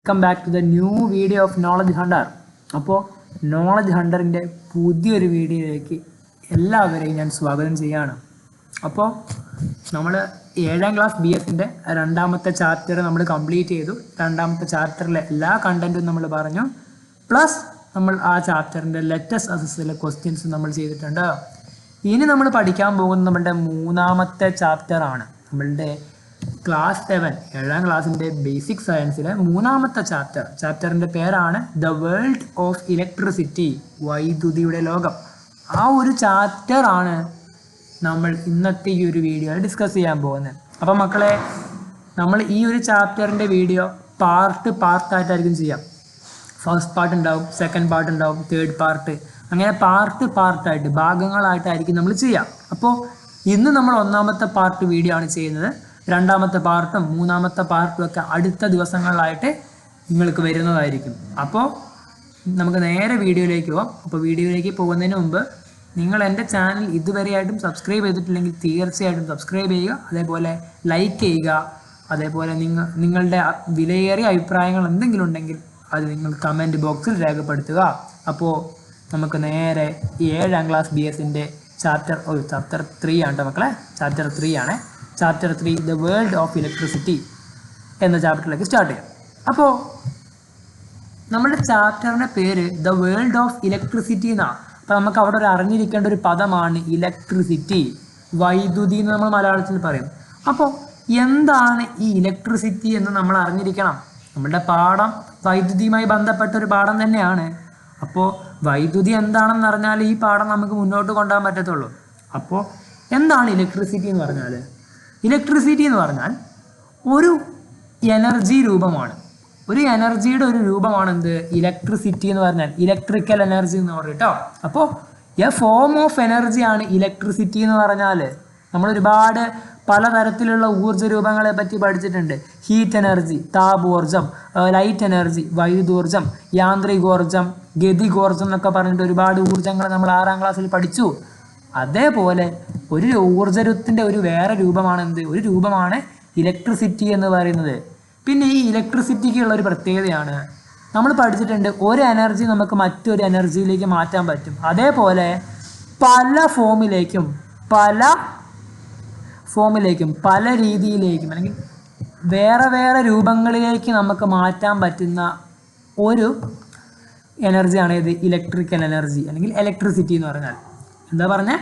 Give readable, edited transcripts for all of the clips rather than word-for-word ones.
Welcome back to the new video of Knowledge Hunter. അപ്പോൾ knowledge ഹണ്ടറിൻ്റെ പുതിയൊരു വീഡിയോയിലേക്ക് എല്ലാവരെയും ഞാൻ സ്വാഗതം ചെയ്യുകയാണ്. അപ്പോൾ നമ്മൾ 7ാം ക്ലാസ് BSൻ്റെ രണ്ടാമത്തെ ചാപ്റ്റർ നമ്മൾ കംപ്ലീറ്റ് ചെയ്തു. രണ്ടാമത്തെ ചാപ്റ്ററിലെ എല്ലാ കണ്ടൻറ്റും നമ്മൾ പറഞ്ഞു. പ്ലസ് നമ്മൾ ആ ചാപ്റ്ററിൻ്റെ ലെറ്റസ്റ്റ് അസസ്സിലെ ക്വസ്റ്റ്യൻസ് നമ്മൾ ചെയ്തിട്ടുണ്ട്. ഇനി നമ്മൾ പഠിക്കാൻ പോകുന്നത് നമ്മളുടെ 3ാമത്തെ ചാപ്റ്ററാണ്. നമ്മളുടെ ക്ലാസ് 7 ക്ലാസ്സിൻ്റെ ബേസിക് സയൻസിലെ 3ാമത്തെ ചാപ്റ്ററിൻ്റെ പേരാണ് ദ വേൾഡ് ഓഫ് ഇലക്ട്രിസിറ്റി, വൈദ്യുതിയുടെ ലോകം. ആ ഒരു ചാപ്റ്ററാണ് നമ്മൾ ഇന്നത്തെ ഈ ഒരു വീഡിയോയിൽ ഡിസ്കസ് ചെയ്യാൻ പോകുന്നത്. അപ്പം മക്കളെ, നമ്മൾ ഈ ഒരു ചാപ്റ്ററിൻ്റെ വീഡിയോ പാർട്ടായിട്ടായിരിക്കും ചെയ്യാം. ഫസ്റ്റ് പാർട്ട് ഉണ്ടാവും, സെക്കൻഡ് പാർട്ട് ഉണ്ടാവും, തേർഡ് പാർട്ട്, അങ്ങനെ പാർട്ടായിട്ട് ഭാഗങ്ങളായിട്ടായിരിക്കും നമ്മൾ ചെയ്യാം. അപ്പോൾ ഇന്ന് നമ്മൾ 1ാമത്തെ പാർട്ട് വീഡിയോ ആണ് ചെയ്യുന്നത്. 2ാമത്തെ പാർട്ടും 3ാമത്തെ പാർട്ടും ഒക്കെ അടുത്ത ദിവസങ്ങളിലായിട്ട് നിങ്ങൾക്ക് വരുന്നതായിരിക്കും. അപ്പോൾ നമുക്ക് നേരെ വീഡിയോയിലേക്ക് പോകാം. അപ്പോൾ വീഡിയോയിലേക്ക് പോകുന്നതിന് മുമ്പ് നിങ്ങൾ എൻ്റെ ചാനൽ ഇതുവരെയായിട്ടും സബ്സ്ക്രൈബ് ചെയ്തിട്ടില്ലെങ്കിൽ തീർച്ചയായിട്ടും സബ്സ്ക്രൈബ് ചെയ്യുക, അതേപോലെ ലൈക്ക് ചെയ്യുക, അതേപോലെ നിങ്ങളുടെ വിലയേറിയ അഭിപ്രായങ്ങൾ എന്തെങ്കിലും ഉണ്ടെങ്കിൽ അത് നിങ്ങൾ കമൻറ്റ് ബോക്സിൽ രേഖപ്പെടുത്തുക. അപ്പോൾ നമുക്ക് നേരെ 7ാം ക്ലാസ് BSൻ്റെ ചാപ്റ്റർ 3 ആണ് കേട്ടോ മക്കളെ. ചാപ്റ്റർ 3 ആണ്. Chapter 3 the world of electricity എന്ന ചാപ്റ്ററിലേക്ക് സ്റ്റാർട്ട് ചെയ്യാം. അപ്പോൾ നമ്മുടെ ചാപ്റ്ററിൻ്റെ പേര് ദ വേൾഡ് ഓഫ് ഇലക്ട്രിസിറ്റി എന്നാണ്. അപ്പോൾ നമുക്ക് അവിടെ ഒരു അറിഞ്ഞിരിക്കേണ്ട ഒരു പദമാണ് ഇലക്ട്രിസിറ്റി, വൈദ്യുതി എന്ന് നമ്മൾ മലയാളത്തിൽ പറയും. അപ്പോൾ എന്താണ് ഈ ഇലക്ട്രിസിറ്റി എന്ന് നമ്മൾ അറിഞ്ഞിരിക്കണം. നമ്മുടെ പാഠം വൈദ്യുതിയുമായി ബന്ധപ്പെട്ട ഒരു പാഠം തന്നെയാണ്. അപ്പോൾ വൈദ്യുതി എന്താണെന്ന് അറിഞ്ഞാൽ ഈ പാഠം നമുക്ക് മുന്നോട്ട് കൊണ്ടുപോകാൻ പറ്റത്തുള്ളൂ. അപ്പോൾ എന്താണ് ഇലക്ട്രിസിറ്റി എന്ന് പറഞ്ഞാൽ? ഇലക്ട്രിസിറ്റി എന്ന് പറഞ്ഞാൽ ഒരു എനർജി രൂപമാണ്. ഒരു എനർജിയുടെ ഒരു രൂപമാണ് എന്ത്? ഇലക്ട്രിസിറ്റി എന്ന് പറഞ്ഞാൽ. ഇലക്ട്രിക്കൽ എനർജി എന്ന് പറയും. അപ്പോൾ എ ഫോം ഓഫ് എനർജിയാണ് ഇലക്ട്രിസിറ്റി എന്ന് പറഞ്ഞാൽ. നമ്മൾ ഒരുപാട് പലതരത്തിലുള്ള ഊർജ്ജ രൂപങ്ങളെ പറ്റി പഠിച്ചിട്ടുണ്ട്. ഹീറ്റ് എനർജി, താപോർജം, ലൈറ്റ് എനർജി, വൈദ്യുതോർജം, യാന്ത്രികോർജം, ഗതികോർജം എന്നൊക്കെ പറഞ്ഞിട്ട് ഒരുപാട് ഊർജ്ജങ്ങൾ നമ്മൾ 6ാം ക്ലാസ്സിൽ പഠിച്ചു. അതേപോലെ ഒരു ഊർജ്ജത്തിൻ്റെ ഒരു വേറെ രൂപമാണ് എന്ത്? ഒരു രൂപമാണ് ഇലക്ട്രിസിറ്റി എന്ന് പറയുന്നത്. പിന്നെ ഈ ഇലക്ട്രിസിറ്റിക്ക് ഉള്ള ഒരു പ്രത്യേകതയാണ്, നമ്മൾ പഠിച്ചിട്ടുണ്ട് ഒരു എനർജി നമുക്ക് മറ്റൊരു എനർജിയിലേക്ക് മാറ്റാൻ പറ്റും. അതേപോലെ പല ഫോമിലേക്കും പല രീതിയിലേക്കും അല്ലെങ്കിൽ വേറെ രൂപങ്ങളിലേക്ക് നമുക്ക് മാറ്റാൻ പറ്റുന്ന ഒരു എനർജിയാണ് ഇത് ഇലക്ട്രിക്കൽ എനർജി അല്ലെങ്കിൽ ഇലക്ട്രിസിറ്റി എന്ന് പറഞ്ഞാൽ. എന്താ പറഞ്ഞേ?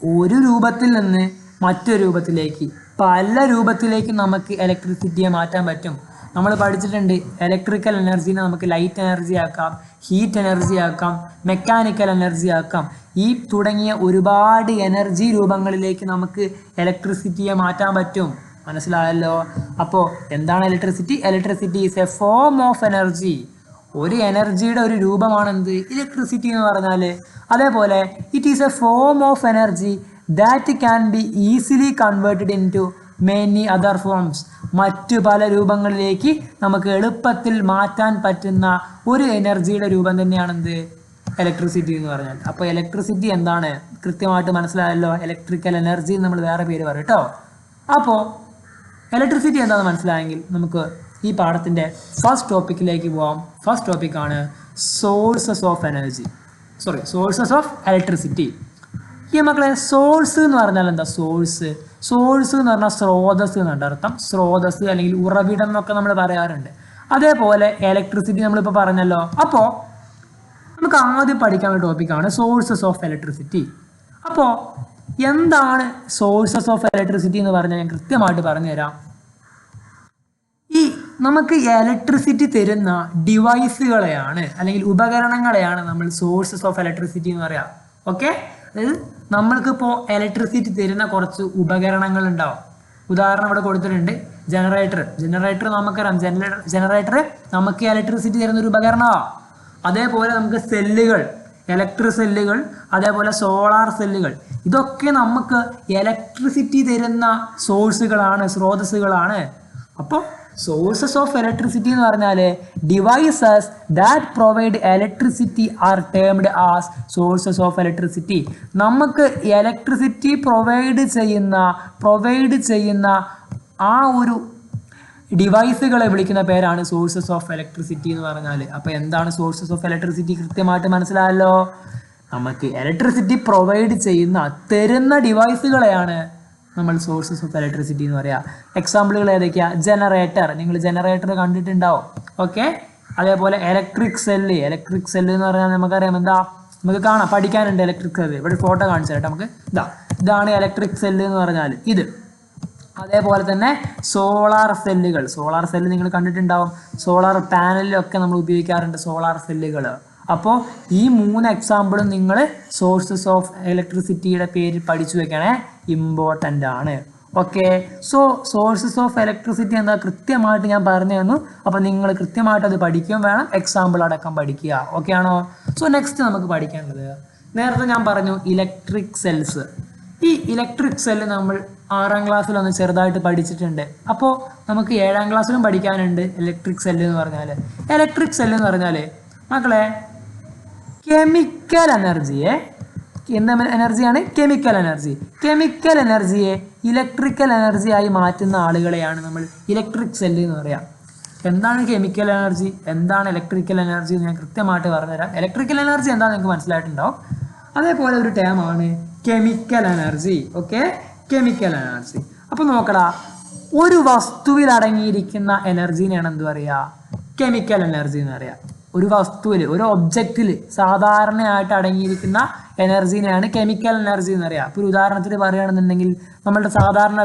ഒരു രൂപത്തിൽ നിന്ന് മറ്റൊരു രൂപത്തിലേക്ക്, പല രൂപത്തിലേക്ക് നമുക്ക് ഇലക്ട്രിസിറ്റിയെ മാറ്റാൻ പറ്റും. നമ്മൾ പഠിച്ചിട്ടുണ്ട് ഇലക്ട്രിക്കൽ എനർജീനെ നമുക്ക് ലൈറ്റ് എനർജി ആക്കാം, ഹീറ്റ് എനർജി ആക്കാം, മെക്കാനിക്കൽ എനർജി ആക്കാം. ഈ തുടങ്ങിയ ഒരുപാട് എനർജി രൂപങ്ങളിലേക്ക് നമുക്ക് ഇലക്ട്രിസിറ്റിയെ മാറ്റാൻ പറ്റും. മനസ്സിലായല്ലോ? അപ്പോൾ എന്താണ് electricity? Electricity is a form of energy. ഒരു എനർജിയുടെ ഒരു രൂപമാണ് എന്ത്? ഇലക്ട്രിസിറ്റി എന്ന് പറഞ്ഞാൽ. അതേപോലെ it is a form of energy that can be easily converted in to many other forms. മറ്റു പല രൂപങ്ങളിലേക്ക് നമുക്ക് എളുപ്പത്തിൽ മാറ്റാൻ പറ്റുന്ന ഒരു എനർജിയുടെ രൂപം തന്നെയാണ് എന്ത്? ഇലക്ട്രിസിറ്റി എന്ന് പറഞ്ഞാൽ. അപ്പോൾ ഇലക്ട്രിസിറ്റി എന്താണ് കൃത്യമായിട്ട് മനസ്സിലായല്ലോ. ഇലക്ട്രിക്കൽ എനർജി നമ്മൾ വേറെ പേര് പറയും കേട്ടോ. അപ്പോൾ ഇലക്ട്രിസിറ്റി എന്താണെന്ന് മനസ്സിലായെങ്കിൽ നമുക്ക് ഈ പാഠത്തിൻ്റെ ഫസ്റ്റ് ടോപ്പിക്കിലേക്ക് പോകാം. ഫസ്റ്റ് ടോപ്പിക്കാണ് സോഴ്സസ് ഓഫ് ഇലക്ട്രിസിറ്റി. ഈ മക്കളെ, സോഴ്സ് എന്ന് പറഞ്ഞാൽ എന്താ? സോഴ്സ് എന്ന് പറഞ്ഞാൽ സ്രോതസ് എന്നാണ് അർത്ഥം. സ്രോതസ് അല്ലെങ്കിൽ ഉറവിടം എന്നൊക്കെ നമ്മൾ പറയാറുണ്ട്. അതേപോലെ ഇലക്ട്രിസിറ്റി നമ്മളിപ്പോൾ പറഞ്ഞല്ലോ. അപ്പോൾ നമുക്ക് ആദ്യം പഠിക്കാനുള്ള ടോപ്പിക്കാണ് സോഴ്സസ് ഓഫ് ഇലക്ട്രിസിറ്റി. അപ്പോൾ എന്താണ് സോഴ്സസ് ഓഫ് ഇലക്ട്രിസിറ്റി എന്ന് പറഞ്ഞാൽ ഞാൻ കൃത്യമായിട്ട് പറഞ്ഞുതരാം. ഈ നമുക്ക് ഇലക്ട്രിസിറ്റി തരുന്ന ഡിവൈസുകളെയാണ് അല്ലെങ്കിൽ ഉപകരണങ്ങളെയാണ് നമ്മൾ സോഴ്സസ് ഓഫ് ഇലക്ട്രിസിറ്റി എന്ന് പറയാം. ഓക്കെ, അതായത് നമ്മൾക്കിപ്പോൾ ഇലക്ട്രിസിറ്റി തരുന്ന കുറച്ച് ഉപകരണങ്ങൾ ഉണ്ടാവും. ഉദാഹരണം ഇവിടെ കൊടുത്തിട്ടുണ്ട്, ജനറേറ്റർ നമുക്കറിയാം. ജനറേറ്റർ നമുക്ക് ഇലക്ട്രിസിറ്റി തരുന്ന ഒരു ഉപകരണമാണ്. അതേപോലെ നമുക്ക് സെല്ലുകൾ, ഇലക്ട്രിക് സെല്ലുകൾ, അതേപോലെ സോളാർ സെല്ലുകൾ, ഇതൊക്കെ നമുക്ക് ഇലക്ട്രിസിറ്റി തരുന്ന സ്രോതസ്സുകളാണ്. അപ്പോൾ സോഴ്സസ് ഓഫ് ഇലക്ട്രിസിറ്റി എന്ന് പറഞ്ഞാൽ devices that provide electricity R termed as sources of electricity. നമുക്ക് ഇലക്ട്രിസിറ്റി പ്രൊവൈഡ് ചെയ്യുന്ന ആ ഒരു ഡിവൈസുകളെ വിളിക്കുന്ന പേരാണ് സോഴ്സസ് ഓഫ് ഇലക്ട്രിസിറ്റി എന്ന് പറഞ്ഞാൽ. അപ്പോൾ എന്താണ് സോഴ്സസ് ഓഫ് ഇലക്ട്രിസിറ്റി കൃത്യമായിട്ട് മനസ്സിലായല്ലോ. നമുക്ക് ഇലക്ട്രിസിറ്റി പ്രൊവൈഡ് ചെയ്യുന്ന തരുന്ന ഡിവൈസുകളെയാണ് നമ്മൾ സോഴ്സസ് ഓഫ് ഇലക്ട്രിസിറ്റി എന്ന് പറയാം. എക്സാമ്പിളുകൾ ഏതൊക്കെയാണ്? ജനറേറ്റർ, നിങ്ങൾ ജനറേറ്റർ കണ്ടിട്ടുണ്ടാവും. ഓക്കെ, അതേപോലെ ഇലക്ട്രിക് സെല്ല് എന്ന് പറഞ്ഞാൽ നമുക്കറിയാം എന്താ, നമുക്ക് കാണാം, പഠിക്കാനുണ്ട് ഇലക്ട്രിക് സെല്ല്. ഇവിടെ ഫോട്ടോ കാണിച്ചു തരട്ടെ നമുക്ക്. ഇതാണ് ഇലക്ട്രിക് സെല്ല് എന്ന് പറഞ്ഞാൽ ഇത്. അതേപോലെ തന്നെ സോളാർ സെല്ല് നിങ്ങൾ കണ്ടിട്ടുണ്ടാവും. സോളാർ പാനലിലൊക്കെ നമ്മൾ ഉപയോഗിക്കാറുണ്ട് സോളാർ സെല്ലുകൾ. അപ്പോൾ ഈ 3 എക്സാമ്പിളും നിങ്ങൾ സോഴ്സസ് ഓഫ് ഇലക്ട്രിസിറ്റിയുടെ പേര് പഠിച്ചു വെക്കണേ, ഇമ്പോർട്ടൻ്റ് ആണ്. Okay, so sources of electricity എന്താ കൃത്യമായിട്ട് ഞാൻ പറഞ്ഞു തന്നു. അപ്പോൾ നിങ്ങൾ കൃത്യമായിട്ട് അത് പഠിക്കുകയും വേണം, എക്സാമ്പിൾ അടക്കം പഠിക്കുക. ഓക്കെ ആണോ? സോ നെക്സ്റ്റ് നമുക്ക് പഠിക്കേണ്ടത്, നേരത്തെ ഞാൻ പറഞ്ഞു ഇലക്ട്രിക് സെൽസ്. ഈ ഇലക്ട്രിക് സെല്ല് നമ്മൾ 6ാം ക്ലാസ്സിലൊന്ന് ചെറുതായിട്ട് പഠിച്ചിട്ടുണ്ട്. അപ്പോൾ നമുക്ക് 7ാം ക്ലാസ്സിലും പഠിക്കാനുണ്ട് ഇലക്ട്രിക് സെല്ല് എന്ന് പറഞ്ഞാൽ. ഇലക്ട്രിക് സെല്ല് എന്ന് പറഞ്ഞാൽ മക്കളെ കെമിക്കൽ എനർജിയെ, എന്ത് എനർജിയാണ്? കെമിക്കൽ എനർജിയെ ഇലക്ട്രിക്കൽ എനർജിയായി മാറ്റുന്ന ആളുകളെയാണ് നമ്മൾ ഇലക്ട്രിക് സെല്ല് എന്ന് പറയാം. എന്താണ് കെമിക്കൽ എനർജി, എന്താണ് ഇലക്ട്രിക്കൽ എനർജി എന്ന് ഞാൻ കൃത്യമായിട്ട് പറഞ്ഞുതരാം. ഇലക്ട്രിക്കൽ എനർജി എന്താണെന്ന് നിങ്ങൾക്ക് മനസ്സിലായിട്ടുണ്ടാവും. അതേപോലെ ഒരു ടേമാണ് chemical energy. Okay, chemical energy. അപ്പോൾ നോക്കടാ, ഒരു വസ്തുവിൽ അടങ്ങിയിരിക്കുന്ന എനർജീനെയാണ് എന്ത് പറയുക? കെമിക്കൽ എനർജി എന്ന് പറയാം. ഒരു വസ്തുവിൽ, ഒരു ഒബ്ജക്റ്റിൽ സാധാരണയായിട്ട് അടങ്ങിയിരിക്കുന്ന എനർജീനെയാണ് കെമിക്കൽ എനർജി എന്ന് പറയുക. ഇപ്പോൾ ഒരു ഉദാഹരണത്തിന് പറയുകയാണെന്നുണ്ടെങ്കിൽ, നമ്മളുടെ സാധാരണ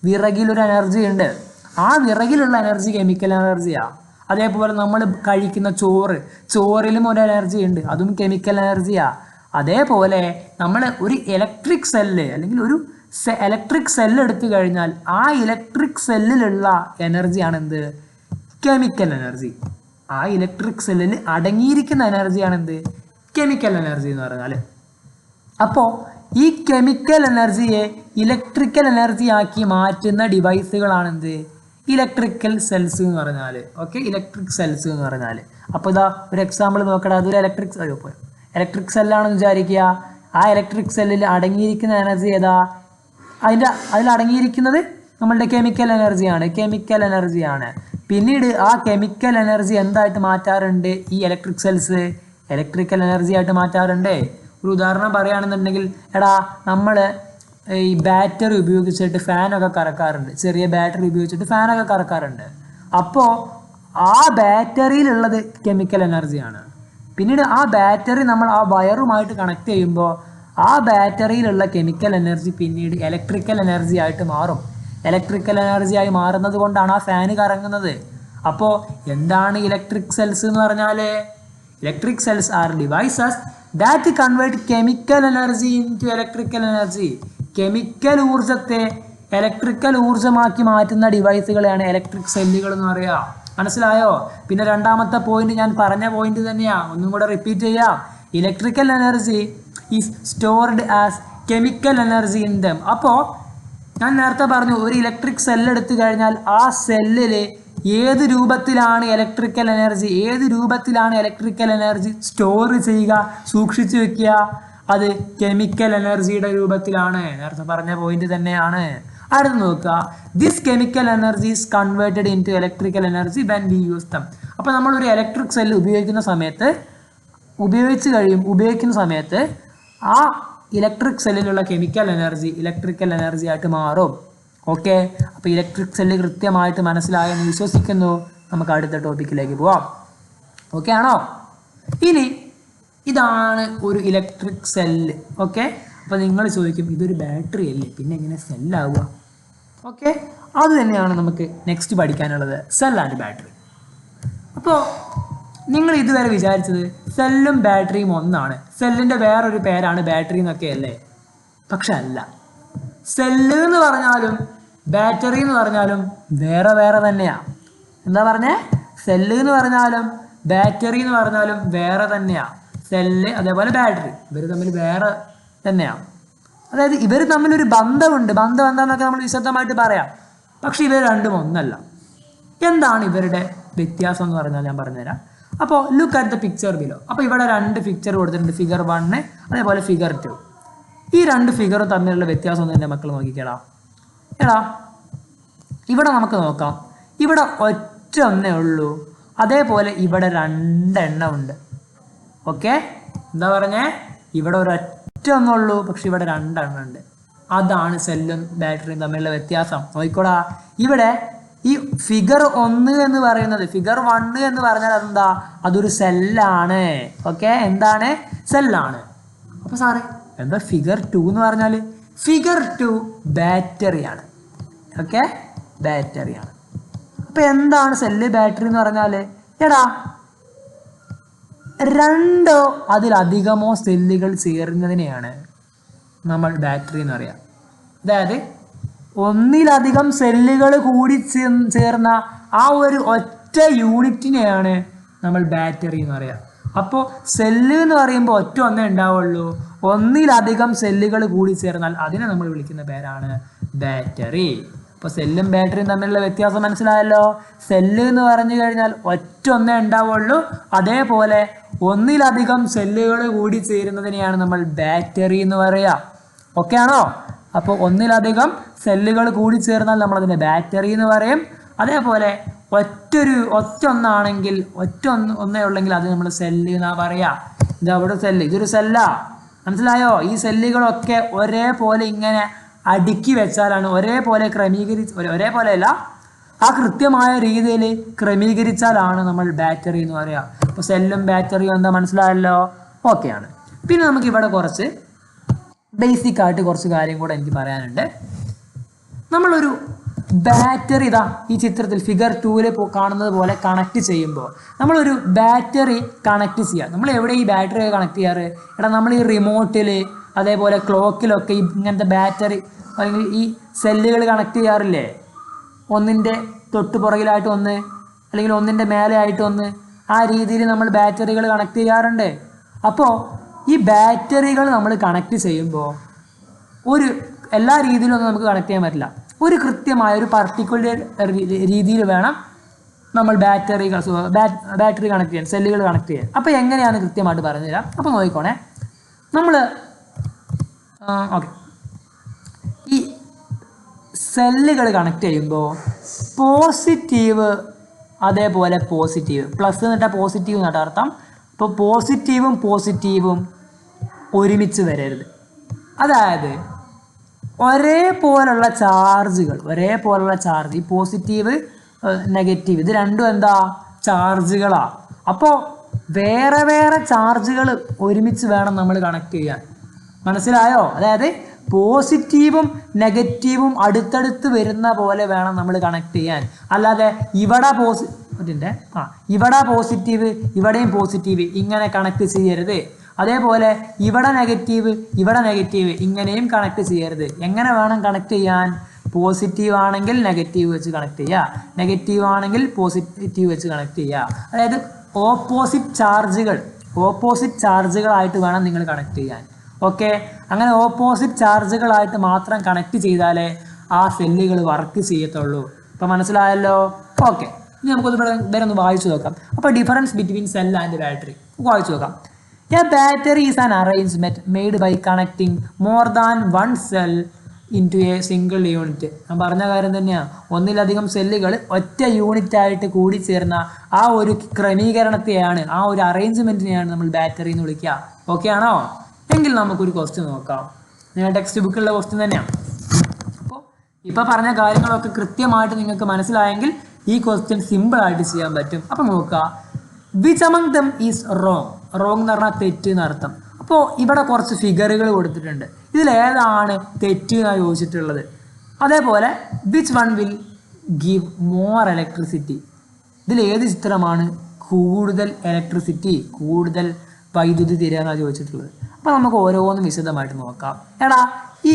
വിറകിലൊരു എനർജി ഉണ്ട്. ആ വിറകിലുള്ള എനർജി കെമിക്കൽ എനർജിയാണ്. അതേപോലെ നമ്മൾ കഴിക്കുന്ന ചോറിലും ഒരു എനർജി ഉണ്ട്, അതും കെമിക്കൽ എനർജിയാണ്. അതേപോലെ നമ്മൾ ഒരു ഇലക്ട്രിക് സെല്ല് അല്ലെങ്കിൽ ഒരു ഇലക്ട്രിക് സെല്ല് എടുത്തു കഴിഞ്ഞാൽ ആ ഇലക്ട്രിക് സെല്ലിലുള്ള എനർജിയാണ് എന്ത്? Chemical energy. ആ ഇലക്ട്രിക് സെല്ലിൽ അടങ്ങിയിരിക്കുന്ന എനർജിയാണ് എന്ത്? കെമിക്കൽ എനർജി എന്ന് പറഞ്ഞാൽ. അപ്പോൾ ഈ കെമിക്കൽ എനർജിയെ ഇലക്ട്രിക്കൽ എനർജി ആക്കി മാറ്റുന്ന ഡിവൈസുകളാണ് എന്ത്? ഇലക്ട്രിക്കൽ സെൽസ് എന്ന് പറഞ്ഞാൽ. ഓക്കെ, ഇലക്ട്രിക് സെൽസ് എന്ന് പറഞ്ഞാൽ. അപ്പോൾ ഇതാ ഒരു എക്സാമ്പിൾ നോക്കടാ. അതൊരു ഇലക്ട്രിക് സെല്ലാണെന്ന് വിചാരിക്കുക. ആ ഇലക്ട്രിക് സെല്ലിൽ അടങ്ങിയിരിക്കുന്ന എനർജി ഏതാ? അതിൽ അടങ്ങിയിരിക്കുന്നത് നമ്മളുടെ കെമിക്കൽ എനർജിയാണ്. പിന്നീട് ആ കെമിക്കൽ എനർജി എന്തായിട്ട് മാറ്റാറുണ്ട്? ഈ ഇലക്ട്രിക് സെൽസ് ഇലക്ട്രിക്കൽ എനർജി ആയിട്ട് മാറ്റാറുണ്ട്. ഒരു ഉദാഹരണം പറയുകയാണെന്നുണ്ടെങ്കിൽ, എടാ നമ്മൾ ഈ ബാറ്ററി ഉപയോഗിച്ചിട്ട് ഫാനൊക്കെ കറക്കാറുണ്ട്. ചെറിയ ബാറ്ററി ഉപയോഗിച്ചിട്ട് ഫാനൊക്കെ കറക്കാറുണ്ട്. അപ്പോൾ ആ ബാറ്ററിയിലുള്ളത് കെമിക്കൽ എനർജിയാണ്. പിന്നീട് ആ ബാറ്ററി നമ്മൾ ആ വയറുമായിട്ട് കണക്ട് ചെയ്യുമ്പോൾ ആ ബാറ്ററിയിലുള്ള കെമിക്കൽ എനർജി പിന്നീട് ഇലക്ട്രിക്കൽ എനർജി ആയിട്ട് മാറും. ഇലക്ട്രിക്കൽ എനർജിയായി മാറുന്നത് കൊണ്ടാണ് ആ ഫാന് കറങ്ങുന്നത്. അപ്പോൾ എന്താണ് ഇലക്ട്രിക് സെൽസ് എന്ന് പറഞ്ഞാൽ? Electric cells are devices that convert chemical energy into electrical energy. Chemical ഊർജത്തെ ഇലക്ട്രിക്കൽ ഊർജമാക്കി മാറ്റുന്ന ഡിവൈസുകളെയാണ് ഇലക്ട്രിക് സെല്ലുകൾ എന്ന് പറയുക. മനസ്സിലായോ? പിന്നെ രണ്ടാമത്തെ പോയിന്റ് ഞാൻ പറഞ്ഞ പോയിന്റ് തന്നെയാണ്, ഒന്നും കൂടെ റിപ്പീറ്റ് ചെയ്യാം. Electrical energy is stored as chemical energy in them. അപ്പോൾ ഞാൻ നേരത്തെ പറഞ്ഞു, ഒരു ഇലക്ട്രിക് സെല്ല് എടുത്തു കഴിഞ്ഞാൽ ആ സെല്ലിൽ ഏത് രൂപത്തിലാണ് ഇലക്ട്രിക്കൽ എനർജി സ്റ്റോർ ചെയ്യുക, സൂക്ഷിച്ചു വെക്കുക? അത് കെമിക്കൽ എനർജിയുടെ രൂപത്തിലാണ്. നേരത്തെ പറഞ്ഞ പോയിന്റ് തന്നെയാണ്. അടുത്ത് നോക്കുക, this chemical energy is converted in to electrical energy when we use them. അപ്പോൾ നമ്മളൊരു ഇലക്ട്രിക് സെല്ല് ഉപയോഗിക്കുന്ന സമയത്ത് ആ ഇലക്ട്രിക് സെല്ലിലുള്ള കെമിക്കൽ എനർജി ഇലക്ട്രിക്കൽ എനർജി ആയിട്ട് മാറും. ഓക്കെ, അപ്പോൾ ഇലക്ട്രിക് സെല്ല് കൃത്യമായിട്ട് മനസ്സിലായെന്ന് വിശ്വസിക്കുന്നു. നമുക്ക് അടുത്ത ടോപ്പിക്കിലേക്ക് പോവാം. ഓക്കെ ആണോ? ഇനി ഇതാണ് ഒരു ഇലക്ട്രിക് സെല്ല്. ഓക്കെ, അപ്പോൾ നിങ്ങൾ ചോദിക്കും, ഇതൊരു ബാറ്ററി അല്ലേ, പിന്നെ എങ്ങനെ സെല്ലാവുക? ഓക്കെ, അത് തന്നെയാണ് നമുക്ക് നെക്സ്റ്റ് പഠിക്കാനുള്ളത്, സെൽ ആൻഡ് ബാറ്ററി. അപ്പോൾ നിങ്ങൾ ഇതുവരെ വിചാരിച്ചത് സെല്ലും ബാറ്ററിയും ഒന്നാണ്, സെല്ലിൻ്റെ വേറൊരു പേരാണ് ബാറ്ററി എന്നൊക്കെ അല്ലേ? പക്ഷെ അല്ല. സെല്ല് എന്ന് പറഞ്ഞാലും ബാറ്ററി എന്ന് പറഞ്ഞാലും വേറെ വേറെ തന്നെയാണ്. എന്താ പറഞ്ഞേ? സെല്ല് എന്ന് പറഞ്ഞാലും ബാറ്ററി എന്ന് പറഞ്ഞാലും വേറെ തന്നെയാണ്. സെല്ല് അതേപോലെ ബാറ്ററി ഇവർ തമ്മിൽ വേറെ തന്നെയാണ്. അതായത് ഇവർ തമ്മിലൊരു ബന്ധമുണ്ട്. ബന്ധം എന്താണെന്നൊക്കെ നമ്മൾ വിശദമായിട്ട് പറയാം. പക്ഷെ ഇവർ രണ്ടും ഒന്നല്ല. എന്താണ് ഇവരുടെ വ്യത്യാസം എന്ന് പറഞ്ഞാൽ ഞാൻ പറഞ്ഞുതരാം. അപ്പോൾ look at the picture below. അപ്പോൾ ഇവിടെ 2 പിക്ചർ കൊടുത്തിട്ടുണ്ട്, ഫിഗർ 1 അതേപോലെ ഫിഗർ 2. ഈ 2 ഫിഗറും തമ്മിലുള്ള വ്യത്യാസം ഒന്ന് എൻ്റെ മക്കൾ നോക്കിക്കേടാ. ഇവിടെ നമുക്ക് നോക്കാം. ഇവിടെ ഒറ്റ ഒന്നേ ഉള്ളൂ, അതേപോലെ ഇവിടെ രണ്ടെണ്ണം ഉണ്ട്. ഓക്കെ, എന്താ പറഞ്ഞേ? ഇവിടെ ഒരൊറ്റ ഒന്നുള്ളൂ, പക്ഷെ ഇവിടെ രണ്ടെണ്ണം ഉണ്ട്. അതാണ് സെല്ലും ബാറ്ററിയും തമ്മിലുള്ള വ്യത്യാസം. നോക്കിക്കോടാ, ഇവിടെ ഈ ഫിഗർ 1 എന്ന് പറയുന്നത്, ഫിഗർ 1 എന്ന് പറഞ്ഞാൽ അതെന്താ? അതൊരു സെല്ലാണ്. ഓക്കെ, എന്താണ്? സെല്ലാണ്. അപ്പൊ സാറേ എന്താ ഫിഗർ 2 എന്ന് പറഞ്ഞാൽ? ഫിഗർ 2 ബാറ്ററിയാണ്. ഓക്കെ, ബാറ്ററിയാണ്. അപ്പൊ എന്താണ് സെല്ല് ബാറ്ററി എന്ന് പറഞ്ഞാൽ? എടാ, രണ്ടോ അതിലധികമോ സെല്ലുകൾ ചേർന്നതിനെയാണ് നമ്മൾ ബാറ്ററി എന്ന് പറയാം. അതായത് ഒന്നിലധികം സെല്ലുകൾ കൂടി ചേർന്ന ആ ഒരു ഒറ്റ യൂണിറ്റിനെയാണ് നമ്മൾ ബാറ്ററി എന്ന് പറയാം. അപ്പോൾ സെല്ല് എന്ന് പറയുമ്പോൾ ഒറ്റ ഒന്നേ ഉണ്ടാവുള്ളൂ. ഒന്നിലധികം സെല്ലുകൾ കൂടി ചേർന്നാൽ അതിനെ നമ്മൾ വിളിക്കുന്ന പേരാണ് ബാറ്ററി. അപ്പോൾ സെല്ലും ബാറ്ററിയും തമ്മിലുള്ള വ്യത്യാസം മനസ്സിലായല്ലോ. സെല്ല് എന്ന് പറഞ്ഞു കഴിഞ്ഞാൽ ഒറ്റ ഒന്നേ ഉണ്ടാവുള്ളൂ, അതേപോലെ ഒന്നിലധികം സെല്ലുകൾ കൂടി ചേരുന്നതിനെയാണ് നമ്മൾ ബാറ്ററി എന്ന് പറയുക. ഓക്കെ ആണോ? അപ്പോൾ ഒന്നിലധികം സെല്ലുകൾ കൂടി ചേർന്നാൽ നമ്മളതിനെ ബാറ്ററി എന്ന് പറയും. അതേപോലെ ഒറ്റ ഒന്നാണെങ്കിൽ ഒന്നേ ഉള്ളെങ്കിൽ അത് നമ്മൾ സെല്ല് എന്നാ പറയുക. ഇതവിടെ സെല്ല്, ഇതൊരു സെല്ലാ. മനസ്സിലായോ? ഈ സെല്ലുകളൊക്കെ ഒരേപോലെ ഇങ്ങനെ അടുക്കി വെച്ചാലാണ്, ഒരേപോലെ ഒരേപോലെയല്ല, ആ കൃത്യമായ രീതിയിൽ ക്രമീകരിച്ചാലാണ് നമ്മൾ ബാറ്ററി എന്ന് പറയുക. അപ്പോൾ സെല്ലും ബാറ്ററിയും എന്താ മനസ്സിലായല്ലോ? ഓക്കെയാണ്. പിന്നെ നമുക്ക് ഇവിടെ കുറച്ച് ബേസിക് ആയിട്ട് കുറച്ച് കാര്യം കൂടെ എനിക്ക് പറയാനുണ്ട്. നമ്മളൊരു ബാറ്ററി ഇതാ ഈ ചിത്രത്തിൽ ഫിഗർ 2-ൽ കാണുന്നത് പോലെ കണക്ട് ചെയ്യുമ്പോൾ, നമ്മളൊരു ബാറ്ററി കണക്ട് ചെയ്യുക. നമ്മൾ എവിടെ ഈ ബാറ്ററി കണക്ട് ചെയ്യാറ്? എടാ, നമ്മൾ ഈ റിമോട്ടിൽ, അതേപോലെ ക്ലോക്കിലൊക്കെ ഇങ്ങനത്തെ ബാറ്ററി അല്ലെങ്കിൽ ഈ സെല്ലുകൾ കണക്ട് ചെയ്യാറില്ലേ? ഒന്നിൻ്റെ തൊട്ട് പുറകിലായിട്ട് ഒന്ന്, അല്ലെങ്കിൽ ഒന്നിൻ്റെ മേലെ ആയിട്ട് ഒന്ന്, ആ രീതിയിൽ നമ്മൾ ബാറ്ററികൾ കണക്ട് ചെയ്യാറുണ്ട്. അപ്പോൾ ഈ ബാറ്ററികൾ നമ്മൾ കണക്ട് ചെയ്യുമ്പോൾ എല്ലാ രീതിയിലൊന്നും നമുക്ക് കണക്ട് ചെയ്യാൻ പറ്റില്ല. ഒരു കൃത്യമായ ഒരു പർട്ടിക്കുലർ രീതിയിൽ വേണം നമ്മൾ ബാറ്ററി കണക്ട് ചെയ്യാൻ, സെല്ലുകൾ കണക്ട് ചെയ്യാൻ. അപ്പോൾ എങ്ങനെയാണ് കൃത്യമായിട്ട് പറഞ്ഞു തരാം. അപ്പോൾ നോക്കിക്കോണേ, നമ്മൾ ഓക്കെ, ഈ സെല്ലുകൾ കണക്ട് ചെയ്യുമ്പോൾ പോസിറ്റീവ്, അതേപോലെ പോസിറ്റീവ്, പ്ലസ് എന്നിട്ടാൽ പോസിറ്റീവ് എന്നിട്ട് അർത്ഥം. അപ്പോൾ പോസിറ്റീവും ഒരുമിച്ച് വരരുത്. അതായത് ഒരേപോലുള്ള ചാർജ്, ഈ പോസിറ്റീവ് നെഗറ്റീവ് ഇത് രണ്ടും എന്താ? ചാർജുകളാണ്. അപ്പോൾ വേറെ വേറെ ചാർജുകൾ ഒരുമിച്ച് വേണം നമ്മൾ കണക്ട് ചെയ്യാൻ. മനസ്സിലായോ? അതായത് പോസിറ്റീവും നെഗറ്റീവും അടുത്തടുത്ത് വരുന്ന പോലെ വേണം നമ്മൾ കണക്ട് ചെയ്യാൻ. അല്ലാതെ ഇവിടെ പോസിറ്റീവ് ഇവിടെയും പോസിറ്റീവ് ഇങ്ങനെ കണക്ട് ചെയ്യരുത്. അതേപോലെ ഇവിടെ നെഗറ്റീവ് ഇങ്ങനെയും കണക്ട് ചെയ്യരുത്. എങ്ങനെ വേണം കണക്ട് ചെയ്യാൻ? പോസിറ്റീവ് ആണെങ്കിൽ നെഗറ്റീവ് വെച്ച് കണക്ട് ചെയ്യുക, നെഗറ്റീവ് ആണെങ്കിൽ പോസിറ്റീവ് വെച്ച് കണക്ട് ചെയ്യുക. അതായത് ഓപ്പോസിറ്റ് ചാർജുകളായിട്ട് വേണം നിങ്ങൾ കണക്ട് ചെയ്യാൻ. ഓക്കെ, അങ്ങനെ ഓപ്പോസിറ്റ് ചാർജുകളായിട്ട് മാത്രം കണക്ട് ചെയ്താലേ ആ സെല്ലുകൾ വർക്ക് ചെയ്യത്തുള്ളൂ. ഇപ്പം മനസ്സിലായല്ലോ? ഓക്കെ, ഇനി നമുക്കൊന്ന് വേറെ ഒന്ന് വായിച്ചു നോക്കാം. അപ്പോൾ difference between cell and battery വായിച്ചു നോക്കാം. A battery is an arrangement made by connecting more than one cell into a single unit. ഞാൻ പറഞ്ഞ കാര്യം തന്നെയാണ്. ഒന്നിലധികം സെല്ലുകൾ ഒറ്റ യൂണിറ്റ് ആയിട്ട് കൂടി ചേർന്ന ആ ഒരു ക്രമീകരണത്തെയാണ്, ആ ഒരു അറേഞ്ച്മെന്റിനെയാണ് നമ്മൾ ബാറ്ററി എന്ന് വിളിക്കുക. ഓക്കെ ആണോ? എങ്കിൽ നമുക്കൊരു ക്വസ്റ്റ്യൻ നോക്കാം. നിങ്ങൾ ടെക്സ്റ്റ് ബുക്കിലുള്ള ക്വസ്റ്റ്യൻ തന്നെയാണ്. അപ്പോൾ ഇപ്പോൾ പറഞ്ഞ കാര്യങ്ങളൊക്കെ കൃത്യമായിട്ട് നിങ്ങൾക്ക് മനസ്സിലായെങ്കിൽ ഈ ക്വസ്റ്റ്യൻ സിമ്പിളായിട്ട് ചെയ്യാൻ പറ്റും. അപ്പോൾ നോക്കുക, which among them is wrong എന്ന് പറഞ്ഞാൽ തെറ്റ് എന്നർത്ഥം. അപ്പോൾ ഇവിടെ കുറച്ച് ഫിഗറുകൾ കൊടുത്തിട്ടുണ്ട്. ഇതിലേതാണ് തെറ്റ് എന്നാണ് ചോദിച്ചിട്ടുള്ളത്. അതേപോലെ which one will give more electricity, ഇതിലേത് ചിത്രമാണ് കൂടുതൽ വൈദ്യുതി തരിക എന്നാണ് ചോദിച്ചിട്ടുള്ളത്. അപ്പോൾ നമുക്ക് ഓരോന്നും വിശദമായിട്ട് നോക്കാം. എടാ, ഈ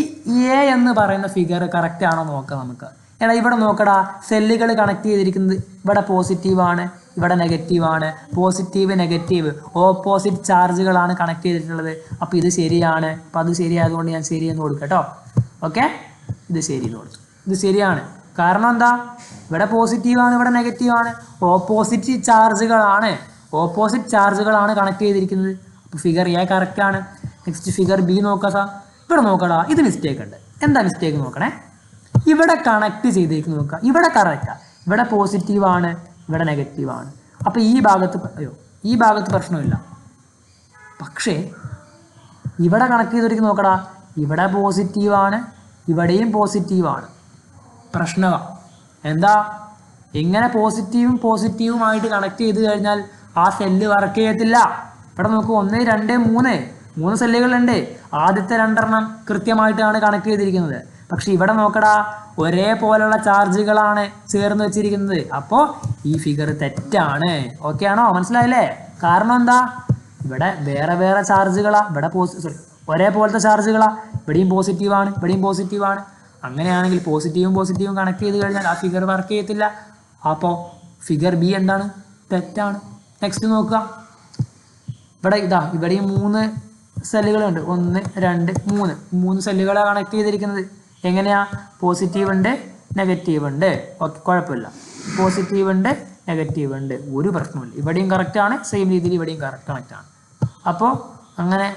എ എന്ന് പറയുന്ന ഫിഗർ കറക്റ്റ് ആണോ നോക്കാം നമുക്ക്. എടാ, ഇവിടെ നോക്കടാ, സെല്ലുകൾ കണക്ട് ചെയ്തിരിക്കുന്നത് ഇവിടെ പോസിറ്റീവാണ്, ഇവിടെ നെഗറ്റീവാണ്. പോസിറ്റീവ് ഓപ്പോസിറ്റ് ചാർജുകളാണ് കണക്ട് ചെയ്തിട്ടുള്ളത്. അപ്പോൾ ഇത് ശരിയാണ്. അപ്പോൾ അത് ശരിയായതുകൊണ്ട് ഞാൻ ശരിയെന്ന് കൊടുക്കാം കേട്ടോ. ഓക്കെ, ഇത് ശരിയെന്ന് കൊടുത്തു. ഇത് ശരിയാണ്. കാരണം എന്താ? ഇവിടെ പോസിറ്റീവാണ്, ഇവിടെ നെഗറ്റീവാണ്. ഓപ്പോസിറ്റ് ചാർജുകളാണ് കണക്ട് ചെയ്തിരിക്കുന്നത്. അപ്പോൾ ഫിഗർ എ കറക്റ്റാണ്. നെക്സ്റ്റ് ഫിഗർ ബി നോക്കാം സാർ. ഇവിടെ നോക്കടാ, ഇത് മിസ്റ്റേക്ക് ഉണ്ട്. എന്താ മിസ്റ്റേക്ക് നോക്കണേ. ഇവിടെ കണക്ട് ചെയ്തേക്ക് നോക്കുക, ഇവിടെ കറക്റ്റാണ്. ഇവിടെ പോസിറ്റീവാണ്, ഇവിടെ നെഗറ്റീവാണ്. അപ്പോൾ ഈ ഭാഗത്ത് പ്രശ്നമില്ല. പക്ഷേ ഇവിടെ കണക്ട് ചെയ്തിരിക്കും നോക്കടാ, ഇവിടെ പോസിറ്റീവാണ്, ഇവിടെയും പോസിറ്റീവാണ്. പ്രശ്നമാണ് എന്താ? ഇങ്ങനെ പോസിറ്റീവുമായിട്ട് കണക്ട് ചെയ്ത് കഴിഞ്ഞാൽ ആ സെല്ല് വർക്ക് ചെയ്യത്തില്ല. ഇവിടെ നോക്കൂ, 1 2 3 സെല്ലുകളുണ്ട്. ആദ്യത്തെ 2 കൃത്യമായിട്ടാണ് കണക്ട് ചെയ്തിരിക്കുന്നത്. പക്ഷെ ഇവിടെ നോക്കടാ, ഒരേപോലുള്ള ചാർജുകളാണ് ചേർന്ന് വെച്ചിരിക്കുന്നത്. അപ്പോൾ ഈ ഫിഗർ തെറ്റാണ്. ഓക്കെ ആണോ? മനസ്സിലായില്ലേ? കാരണം എന്താ? ഇവിടെ വേറെ ചാർജുകളാ, ഇവിടെ ഒരേപോലത്തെ ചാർജുകളാ, ഇവിടെയും പോസിറ്റീവാണ്, ഇവിടെയും പോസിറ്റീവാണ്. അങ്ങനെയാണെങ്കിൽ പോസിറ്റീവും കണക്ട് ചെയ്ത് കഴിഞ്ഞാൽ ആ ഫിഗർ വർക്ക് ചെയ്യത്തില്ല. അപ്പോൾ ഫിഗർ ബി എന്താണ്? തെറ്റാണ്. നെക്സ്റ്റ് നോക്കുക. ഇവിടെയും 3 സെല്ലുകളുണ്ട്. 1 2 3 സെല്ലുകളാണ് കണക്ട് ചെയ്തിരിക്കുന്നത്. എങ്ങനെയാ? പോസിറ്റീവ് ഉണ്ട്, നെഗറ്റീവ് ഉണ്ട്. ഓക്കെ, കുഴപ്പമില്ല. പോസിറ്റീവ് ഉണ്ട്, നെഗറ്റീവ് ഉണ്ട്, ഒരു പ്രശ്നമില്ല. ഇവിടെയും കറക്റ്റാണ്, സെയിം രീതിയിൽ ഇവിടെയും കണക്റ്റാണ്. അപ്പോൾ അങ്ങനെ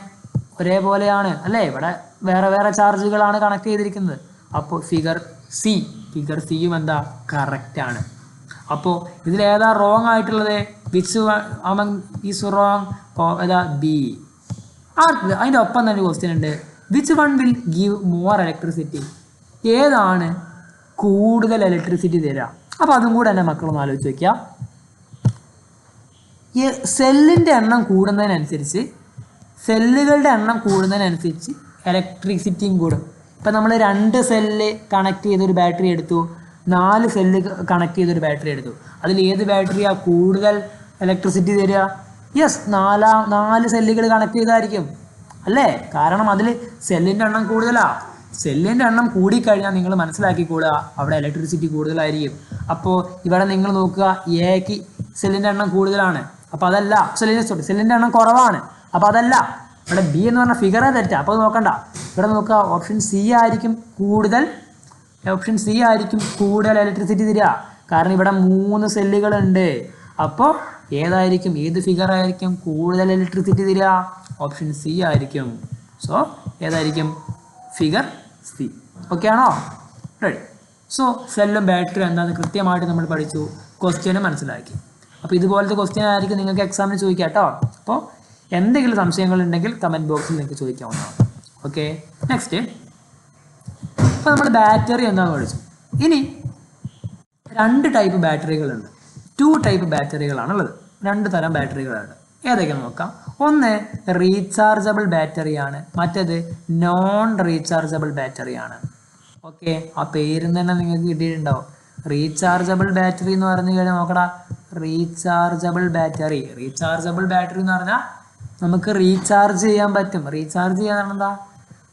ഒരേപോലെയാണ് അല്ലേ? ഇവിടെ വേറെ ചാർജുകളാണ് കണക്ട് ചെയ്തിരിക്കുന്നത്. അപ്പോൾ ഫിഗർ സിയും എന്താ? കറക്റ്റാണ്. അപ്പോൾ ഇതിലേതാ റോങ് ആയിട്ടുള്ളത്? Which among is wrong? B. അതിൻ്റെ ഒപ്പം തന്നെ ക്വസ്റ്റ്യൻ ഉണ്ട്, which one will give more electricity? ഏതാണ് കൂടുതൽ ഇലക്ട്രിസിറ്റി തരിക? അപ്പോൾ അതും കൂടെ എൻ്റെ മക്കളൊന്ന് ആലോചിച്ച് വയ്ക്കുക. ഈ സെല്ലിൻ്റെ എണ്ണം കൂടുന്നതിനനുസരിച്ച്, സെല്ലുകളുടെ എണ്ണം കൂടുന്നതിനനുസരിച്ച് ഇലക്ട്രിസിറ്റിയും കൂടും. ഇപ്പം നമ്മൾ 2 സെല്ല് കണക്ട് ചെയ്തൊരു ബാറ്ററി എടുത്തു, 4 സെല്ല് കണക്ട് ചെയ്തൊരു ബാറ്ററി എടുത്തു. അതിൽ ഏത് ബാറ്ററിയാണ് കൂടുതൽ ഇലക്ട്രിസിറ്റി തരിക? യെസ്, 4 സെല്ലുകൾ കണക്ട് ചെയ്തായിരിക്കും അല്ലേ? കാരണം അതിൽ സെല്ലിൻ്റെ എണ്ണം കൂടുതലാണ്. സെല്ലിൻ്റെ എണ്ണം കൂടിക്കഴിഞ്ഞാൽ നിങ്ങൾ മനസ്സിലാക്കിക്കൂടുക, അവിടെ ഇലക്ട്രിസിറ്റി കൂടുതലായിരിക്കും. അപ്പോൾ ഇവിടെ നിങ്ങൾ നോക്കുക, എക്ക് സെല്ലിൻ്റെ എണ്ണം കൂടുതലാണ്, അപ്പോൾ അതല്ല. സെല്ലിൻ്റെ എണ്ണം കുറവാണ്, അപ്പോൾ അതല്ല. ഇവിടെ ബി എന്ന് പറഞ്ഞ ഫിഗറേ തെറ്റാ. അപ്പോൾ അത് നോക്കണ്ട. ഇവിടെ നോക്കുക, ഓപ്ഷൻ സി ആയിരിക്കും കൂടുതൽ ഇലക്ട്രിസിറ്റി തരിക. കാരണം ഇവിടെ 3 സെല്ലുകളുണ്ട്. അപ്പോൾ ഏത് ഫിഗർ ആയിരിക്കും കൂടുതൽ ഇലക്ട്രിസിറ്റി തരിക? ഓപ്ഷൻ സി ആയിരിക്കും. സോ ഏതായിരിക്കും? Figure C. ഓക്കെ ആണോ? റെഡി. സോ സെല്ലും ബാറ്ററിയും എന്താണെന്ന് കൃത്യമായിട്ട് നമ്മൾ പഠിച്ചു, ക്വസ്റ്റ്യനും മനസ്സിലാക്കി. അപ്പോൾ ഇതുപോലത്തെ ക്വസ്റ്റ്യൻ ആയിരിക്കും നിങ്ങൾക്ക് എക്സാമിന് ചോദിക്കാം കേട്ടോ. അപ്പോൾ എന്തെങ്കിലും സംശയങ്ങളുണ്ടെങ്കിൽ കമൻറ്റ് ബോക്സിൽ നിങ്ങൾക്ക് ചോദിക്കാവുന്നതാണ്. Okay, next. ഇപ്പോൾ നമ്മൾ ബാറ്ററി എന്താണെന്ന് പഠിച്ചു. ഇനി 2 ടൈപ്പ് ബാറ്ററികളുണ്ട്. 2 ടൈപ്പ് ബാറ്ററികളാണുള്ളത്. 2 തരം ബാറ്ററികളാണ്. ഏതൊക്കെയാണെന്ന് നോക്കാം. ഒന്ന് റീചാർജബിൾ ബാറ്ററിയാണ്, മറ്റേത് നോൺ റീചാർജബിൾ ബാറ്ററിയാണ്. ഓക്കെ, ആ പേരിൽ തന്നെ നിങ്ങൾക്ക് കിട്ടിയിട്ടുണ്ടാവും. റീചാർജബിൾ ബാറ്ററി എന്ന് പറഞ്ഞു കഴിഞ്ഞാൽ നോക്കടാ, റീചാർജബിൾ ബാറ്ററി എന്ന് പറഞ്ഞാൽ നമുക്ക് റീചാർജ് ചെയ്യാൻ പറ്റും. റീചാർജ് ചെയ്യാൻ എന്താ?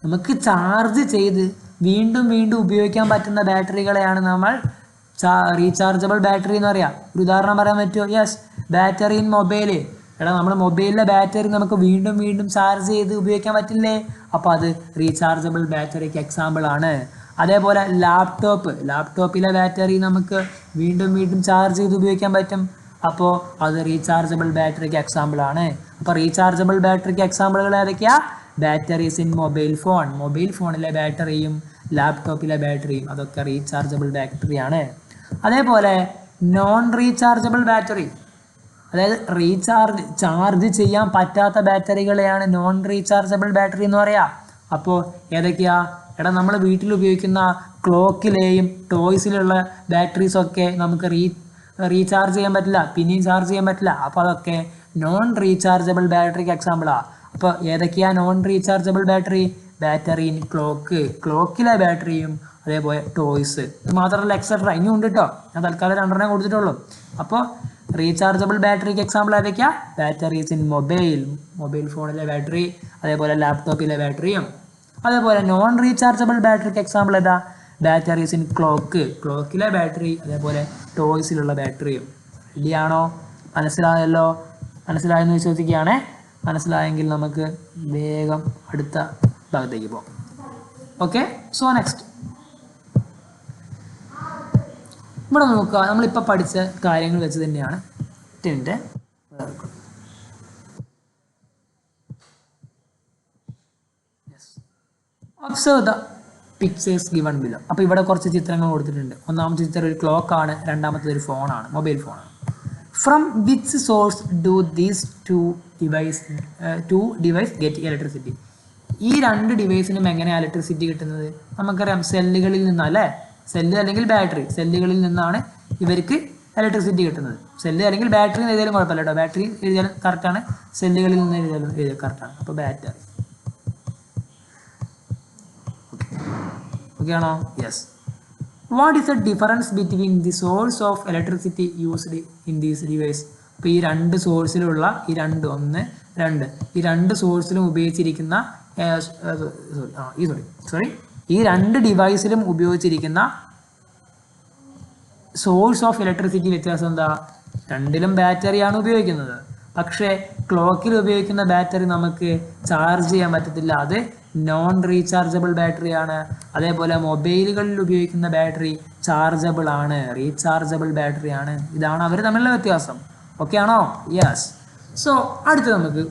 നമുക്ക് ചാർജ് ചെയ്ത് വീണ്ടും ഉപയോഗിക്കാൻ പറ്റുന്ന ബാറ്ററികളെയാണ് നമ്മൾ റീചാർജബിൾ ബാറ്ററി എന്ന് പറയാം. ഒരു ഉദാഹരണം പറയാൻ പറ്റുമോ? Yes, battery in mobile. നമ്മുടെ മൊബൈലിലെ ബാറ്ററി നമുക്ക് വീണ്ടും ചാർജ് ചെയ്ത് ഉപയോഗിക്കാൻ പറ്റില്ലേ? അപ്പോൾ അത് റീചാർജബിൾ ബാറ്ററിക്ക് എക്സാമ്പിൾ ആണ്. അതേപോലെ ലാപ്ടോപ്പിലെ ബാറ്ററി നമുക്ക് വീണ്ടും ചാർജ് ചെയ്ത് ഉപയോഗിക്കാൻ പറ്റും. അപ്പോൾ അത് റീചാർജബിൾ ബാറ്ററിക്ക് എക്സാമ്പിൾ ആണ്. അപ്പോൾ റീചാർജബിൾ ബാറ്ററിക്ക് എക്സാമ്പിളുകൾ ഏതൊക്കെയാ? ബാറ്ററീസ് ഇൻ മൊബൈൽ ഫോണിലെ ബാറ്ററിയും ലാപ്ടോപ്പിലെ ബാറ്ററിയും അതൊക്കെ റീചാർജബിൾ ബാറ്ററിയാണ്. അതേപോലെ നോൺ റീചാർജബിൾ ബാറ്ററി, അതായത് ചാർജ് ചെയ്യാൻ പറ്റാത്ത ബാറ്ററികളെയാണ് നോൺ റീചാർജബിൾ ബാറ്ററി എന്ന് പറയാം. അപ്പോൾ ഏതൊക്കെയാ? നമ്മൾ വീട്ടിൽ ഉപയോഗിക്കുന്ന ക്ലോക്കിലെയും ടോയ്സിലുള്ള ബാറ്ററീസൊക്കെ നമുക്ക് റീചാർജ് ചെയ്യാൻ പറ്റില്ല, പിന്നെയും ചാർജ് ചെയ്യാൻ പറ്റില്ല. അപ്പോൾ അതൊക്കെ നോൺ റീചാർജബിൾ ബാറ്ററിക്ക് എക്സാമ്പിളാണ്. അപ്പോൾ ഏതൊക്കെയാ non rechargeable battery? Battery in ക്ലോക്കിലെ ബാറ്ററിയും അതേപോലെ ടോയ്സ്. ഇത് മാത്രമല്ല എക്സെട്ര ഇനിയും ഉണ്ട് കേട്ടോ. ഞാൻ തൽക്കാലം 2 കൊടുത്തിട്ടുള്ളൂ. അപ്പോൾ റീചാർജബിൾ ബാറ്ററിക്ക് എക്സാമ്പിൾ ഏതൊക്കെയാ? ബാറ്ററീസ് ഇൻ മൊബൈൽ ഫോണിലെ ബാറ്ററി, അതേപോലെ ലാപ്ടോപ്പിലെ ബാറ്ററിയും. അതേപോലെ നോൺ റീചാർജബിൾ ബാറ്ററിക്ക് എക്സാമ്പിൾ ഏതാ? ബാറ്ററീസ് ഇൻ ക്ലോക്കിലെ ബാറ്ററി, അതേപോലെ ടോയ്സിലുള്ള ബാറ്ററിയും. റെഡിയാണോ? മനസ്സിലായെന്ന് വിശ്വസിക്കുകയാണേ. മനസ്സിലായെങ്കിൽ നമുക്ക് വേഗം അടുത്ത ഭാഗത്തേക്ക് പോകാം. ഓക്കെ, സോ നെക്സ്റ്റ് ഇവിടെ നോക്കുക. നമ്മളിപ്പോൾ പഠിച്ച കാര്യങ്ങൾ വെച്ച് തന്നെയാണ് ടിൻ്റെ observe the pictures given below. അപ്പോൾ ഇവിടെ കുറച്ച് ചിത്രങ്ങൾ കൊടുത്തിട്ടുണ്ട്. ഒന്നാമത്തെ ചിത്രം ഒരു ക്ലോക്കാണ്, രണ്ടാമത്തേത് ഒരു ഫോണാണ്, മൊബൈൽ ഫോണാണ്. From which source do these two device get electricity? ഈ രണ്ട് ഡിവൈസിനും എങ്ങനെയാണ് ഇലക്ട്രിസിറ്റി കിട്ടുന്നത്? നമുക്കറിയാം സെല്ലുകളിൽ നിന്നാണ് അല്ലേ, സെല്ല് അല്ലെങ്കിൽ ബാറ്ററി, സെല്ലുകളിൽ നിന്നാണ് ഇവർക്ക് ഇലക്ട്രിസിറ്റി കിട്ടുന്നത്. സെല്ല് അല്ലെങ്കിൽ ബാറ്ററി എന്ന് എഴുതിയാലും കുഴപ്പമില്ല കേട്ടോ, ബാറ്ററി എഴുതിയാലും കറക്റ്റാണ്, സെല്ലുകളിൽ നിന്ന് എഴുതിയാലും കറക്റ്റാണ്. അപ്പോൾ ബാറ്ററി ഓക്കെ ആണോ? Yes. What is the difference between the source of electricity used in these device? അപ്പോൾ ഈ രണ്ട് സോഴ്സിലുള്ള ഈ രണ്ട് സോഴ്സിലും ഉപയോഗിച്ചിരിക്കുന്ന ഈ രണ്ട് ഡിവൈസിലും ഉപയോഗിച്ചിരിക്കുന്ന സോഴ്സ് ഓഫ് ഇലക്ട്രിസിറ്റി വ്യത്യാസം എന്താ? രണ്ടിലും ബാറ്ററിയാണ് ഉപയോഗിക്കുന്നത്. പക്ഷേ ക്ലോക്കിൽ ഉപയോഗിക്കുന്ന ബാറ്ററി നമുക്ക് ചാർജ് ചെയ്യാൻ പറ്റത്തില്ല, അത് നോൺ റീചാർജബിൾ ബാറ്ററിയാണ്. അതേപോലെ മൊബൈലുകളിൽ ഉപയോഗിക്കുന്ന ബാറ്ററി ചാർജബിൾ ആണ്, റീചാർജബിൾ ബാറ്ററിയാണ്. ഇതാണ് അവർ തമ്മിലുള്ള വ്യത്യാസം. ഓക്കെ ആണോ? യെസ്. സോ അടുത്ത് നമുക്ക്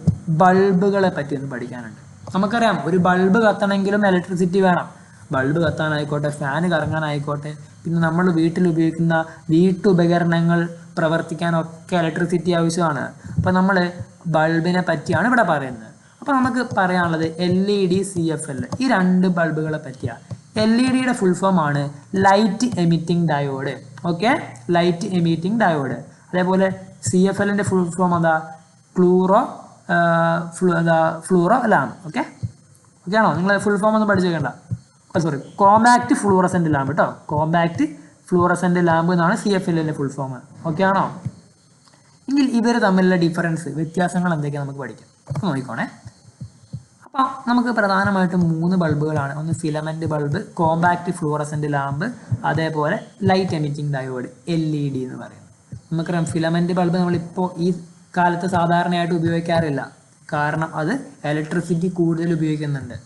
ബൾബുകളെ പറ്റി ഒന്ന് പഠിക്കാനുണ്ട്. നമുക്കറിയാം ഒരു ബൾബ് കത്തണമെങ്കിലും ഇലക്ട്രിസിറ്റി വേണം. ബൾബ് കത്താനായിക്കോട്ടെ, ഫാന് കറങ്ങാനായിക്കോട്ടെ, പിന്നെ നമ്മൾ വീട്ടിൽ ഉപയോഗിക്കുന്ന വീട്ടുപകരണങ്ങൾ പ്രവർത്തിക്കാനൊക്കെ ഇലക്ട്രിസിറ്റി ആവശ്യമാണ്. അപ്പോൾ നമ്മൾ ബൾബിനെ പറ്റിയാണ് ഇവിടെ പറയുന്നത്. അപ്പോൾ നമുക്ക് പറയാനുള്ളത് LED, CFL ഈ രണ്ട് ബൾബുകളെ പറ്റിയാണ്. LED-യുടെ ഫുൾ ഫോം ആണ് light emitting diode. Okay, light emitting diode. അതേപോലെ CFL-ന്റെ ഫുൾ ഫോം എന്താ? Fluoro lamp. ഓക്കെ ആണോ? നിങ്ങൾ ഫുൾ ഫോം ഒന്നും പഠിച്ചു വെക്കണ്ട. കോമ്പാക്ട് ഫ്ലൂറസെന്റ് ലാമ്പ് കേട്ടോ, കോമ്പാക്ട് ഫ്ലൂറസെന്റ് ലാമ്പ് എന്നാണ് CFL-ന്റെ ഫുൾ ഫോം. ഓക്കെ ആണോ? എങ്കിൽ ഇവർ തമ്മിലുള്ള ഡിഫറൻസ്, വ്യത്യാസങ്ങൾ എന്തൊക്കെയാണ് നമുക്ക് പഠിക്കാം. നോക്കിക്കോണേ. അപ്പോൾ നമുക്ക് പ്രധാനമായിട്ടും 3 ബൾബുകളാണ്. ഒന്ന് filament bulb, compact fluorescent lamp, അതേപോലെ ലൈറ്റ് എമിറ്റിംഗ് ഡയോഡ് LED എന്ന് പറയുന്നത്. നമുക്കറിയാം ഫിലമെന്റ് ബൾബ് നമ്മളിപ്പോൾ ഈ കാലത്ത് സാധാരണയായിട്ട് ഉപയോഗിക്കാറില്ല, കാരണം അത് ഇലക്ട്രിസിറ്റി കൂടുതൽ ഉപയോഗിക്കുന്നുണ്ട്.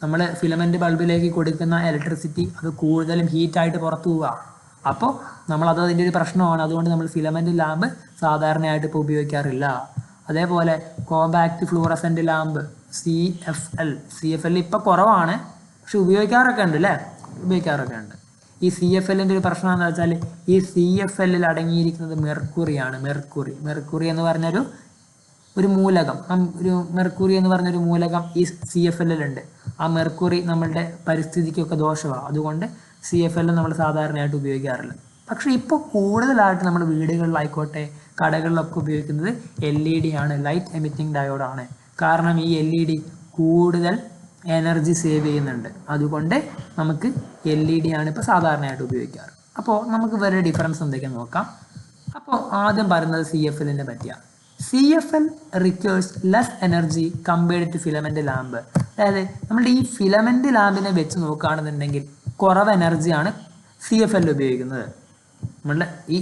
നമ്മൾ ഫിലമെന്റ് ബൾബിലേക്ക് കൊടുക്കുന്ന ഇലക്ട്രിസിറ്റി അത് കൂടുതലും ഹീറ്റായിട്ട് പുറത്തു പോവുക. അപ്പോൾ അതിൻ്റെ ഒരു പ്രശ്നമാണ്. അതുകൊണ്ട് നമ്മൾ ഫിലമെന്റ് ലാമ്പ് സാധാരണയായിട്ട് ഇപ്പോൾ ഉപയോഗിക്കാറില്ല. അതേപോലെ കോമ്പാക്ട് ഫ്ലൂറസെന്റ് ലാമ്പ് CFL ഇപ്പോൾ കുറവാണ്, പക്ഷെ ഉപയോഗിക്കാറൊക്കെ ഉണ്ട് അല്ലേ, ഉപയോഗിക്കാറൊക്കെ ഉണ്ട്. ഈ CFL-ന്റെ ഒരു പ്രശ്നം എന്താ വെച്ചാൽ ഈ CFL-ൽ അടങ്ങിയിരിക്കുന്നത് മെർക്കുറിയാണ്. മെർക്കുറി എന്ന് പറഞ്ഞൊരു മൂലകം, മെർക്കുറി എന്ന് പറഞ്ഞൊരു മൂലകം ഈ CFL-ലുണ്ട്. ആ മെർക്കുറി നമ്മളുടെ പരിസ്ഥിതിക്കൊക്കെ ദോഷമാണ്. അതുകൊണ്ട് CFL നമ്മൾ സാധാരണയായിട്ട് ഉപയോഗിക്കാറില്ല. പക്ഷേ ഇപ്പോൾ കൂടുതലായിട്ട് നമ്മൾ വീടുകളിലായിക്കോട്ടെ, കടകളിലൊക്കെ ഉപയോഗിക്കുന്നത് LED ആണ്, ലൈറ്റ് എമിറ്റിംഗ് ഡയോഡാണ്. കാരണം ഈ LED കൂടുതൽ എനർജി സേവ് ചെയ്യുന്നുണ്ട്. അതുകൊണ്ട് നമുക്ക് LED ആണ് ഇപ്പോൾ സാധാരണയായിട്ട് ഉപയോഗിക്കാറ്. അപ്പോൾ നമുക്ക് വേറെ ഡിഫറൻസ് എന്തൊക്കെയാണെന്ന് നോക്കാം. അപ്പോൾ ആദ്യം പറയുന്നത് CFL-നെ പറ്റിയാണ്. CFL requires less energy compared to filament lamp. അതായത് നമ്മുടെ ഈ ഫിലമെന്റ് ലാമ്പിനെ വെച്ച് നോക്കുകയാണെന്നുണ്ടെങ്കിൽ കുറവ് എനർജിയാണ് CFL ഉപയോഗിക്കുന്നത്. നമ്മളുടെ ഈ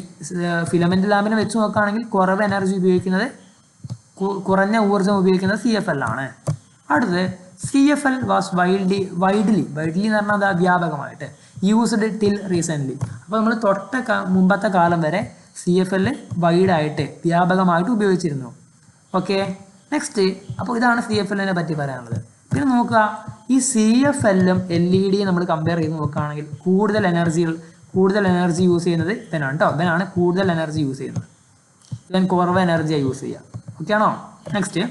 ഫിലമെന്റ് ലാമ്പിനെ വെച്ച് നോക്കുകയാണെങ്കിൽ കുറവ് എനർജി ഉപയോഗിക്കുന്നത്, കുറഞ്ഞ ഊർജ്ജം ഉപയോഗിക്കുന്നത് CFL ആണ്. അടുത്തത് CFL വാസ് വൈഡ്ലി എന്ന് പറഞ്ഞാൽ വ്യാപകമായിട്ട് യൂസ്ഡ് ടിൽ റീസെൻ്റ്ലി. അപ്പോൾ നമ്മൾ മുമ്പത്തെ കാലം വരെ CFL വൈഡായിട്ട് വ്യാപകമായിട്ട് ഉപയോഗിച്ചിരുന്നു. Okay, next. അപ്പോൾ ഇതാണ് CFL-നെ പറ്റി പറയാനുള്ളത്. പിന്നെ നോക്കുക, ഈ CFL-ഉം LED-യും നമ്മൾ കമ്പയർ ചെയ്ത് നോക്കുകയാണെങ്കിൽ കൂടുതൽ എനർജി യൂസ് ചെയ്യുന്നത് ഇവനാണ് കേട്ടോ. ഇവനാണ് കൂടുതൽ എനർജി യൂസ് ചെയ്യുന്നത്, ഇവൻ കുറവ് എനർജിയാണ് യൂസ് ചെയ്യുക. ഓക്കെ ആണോ? Next,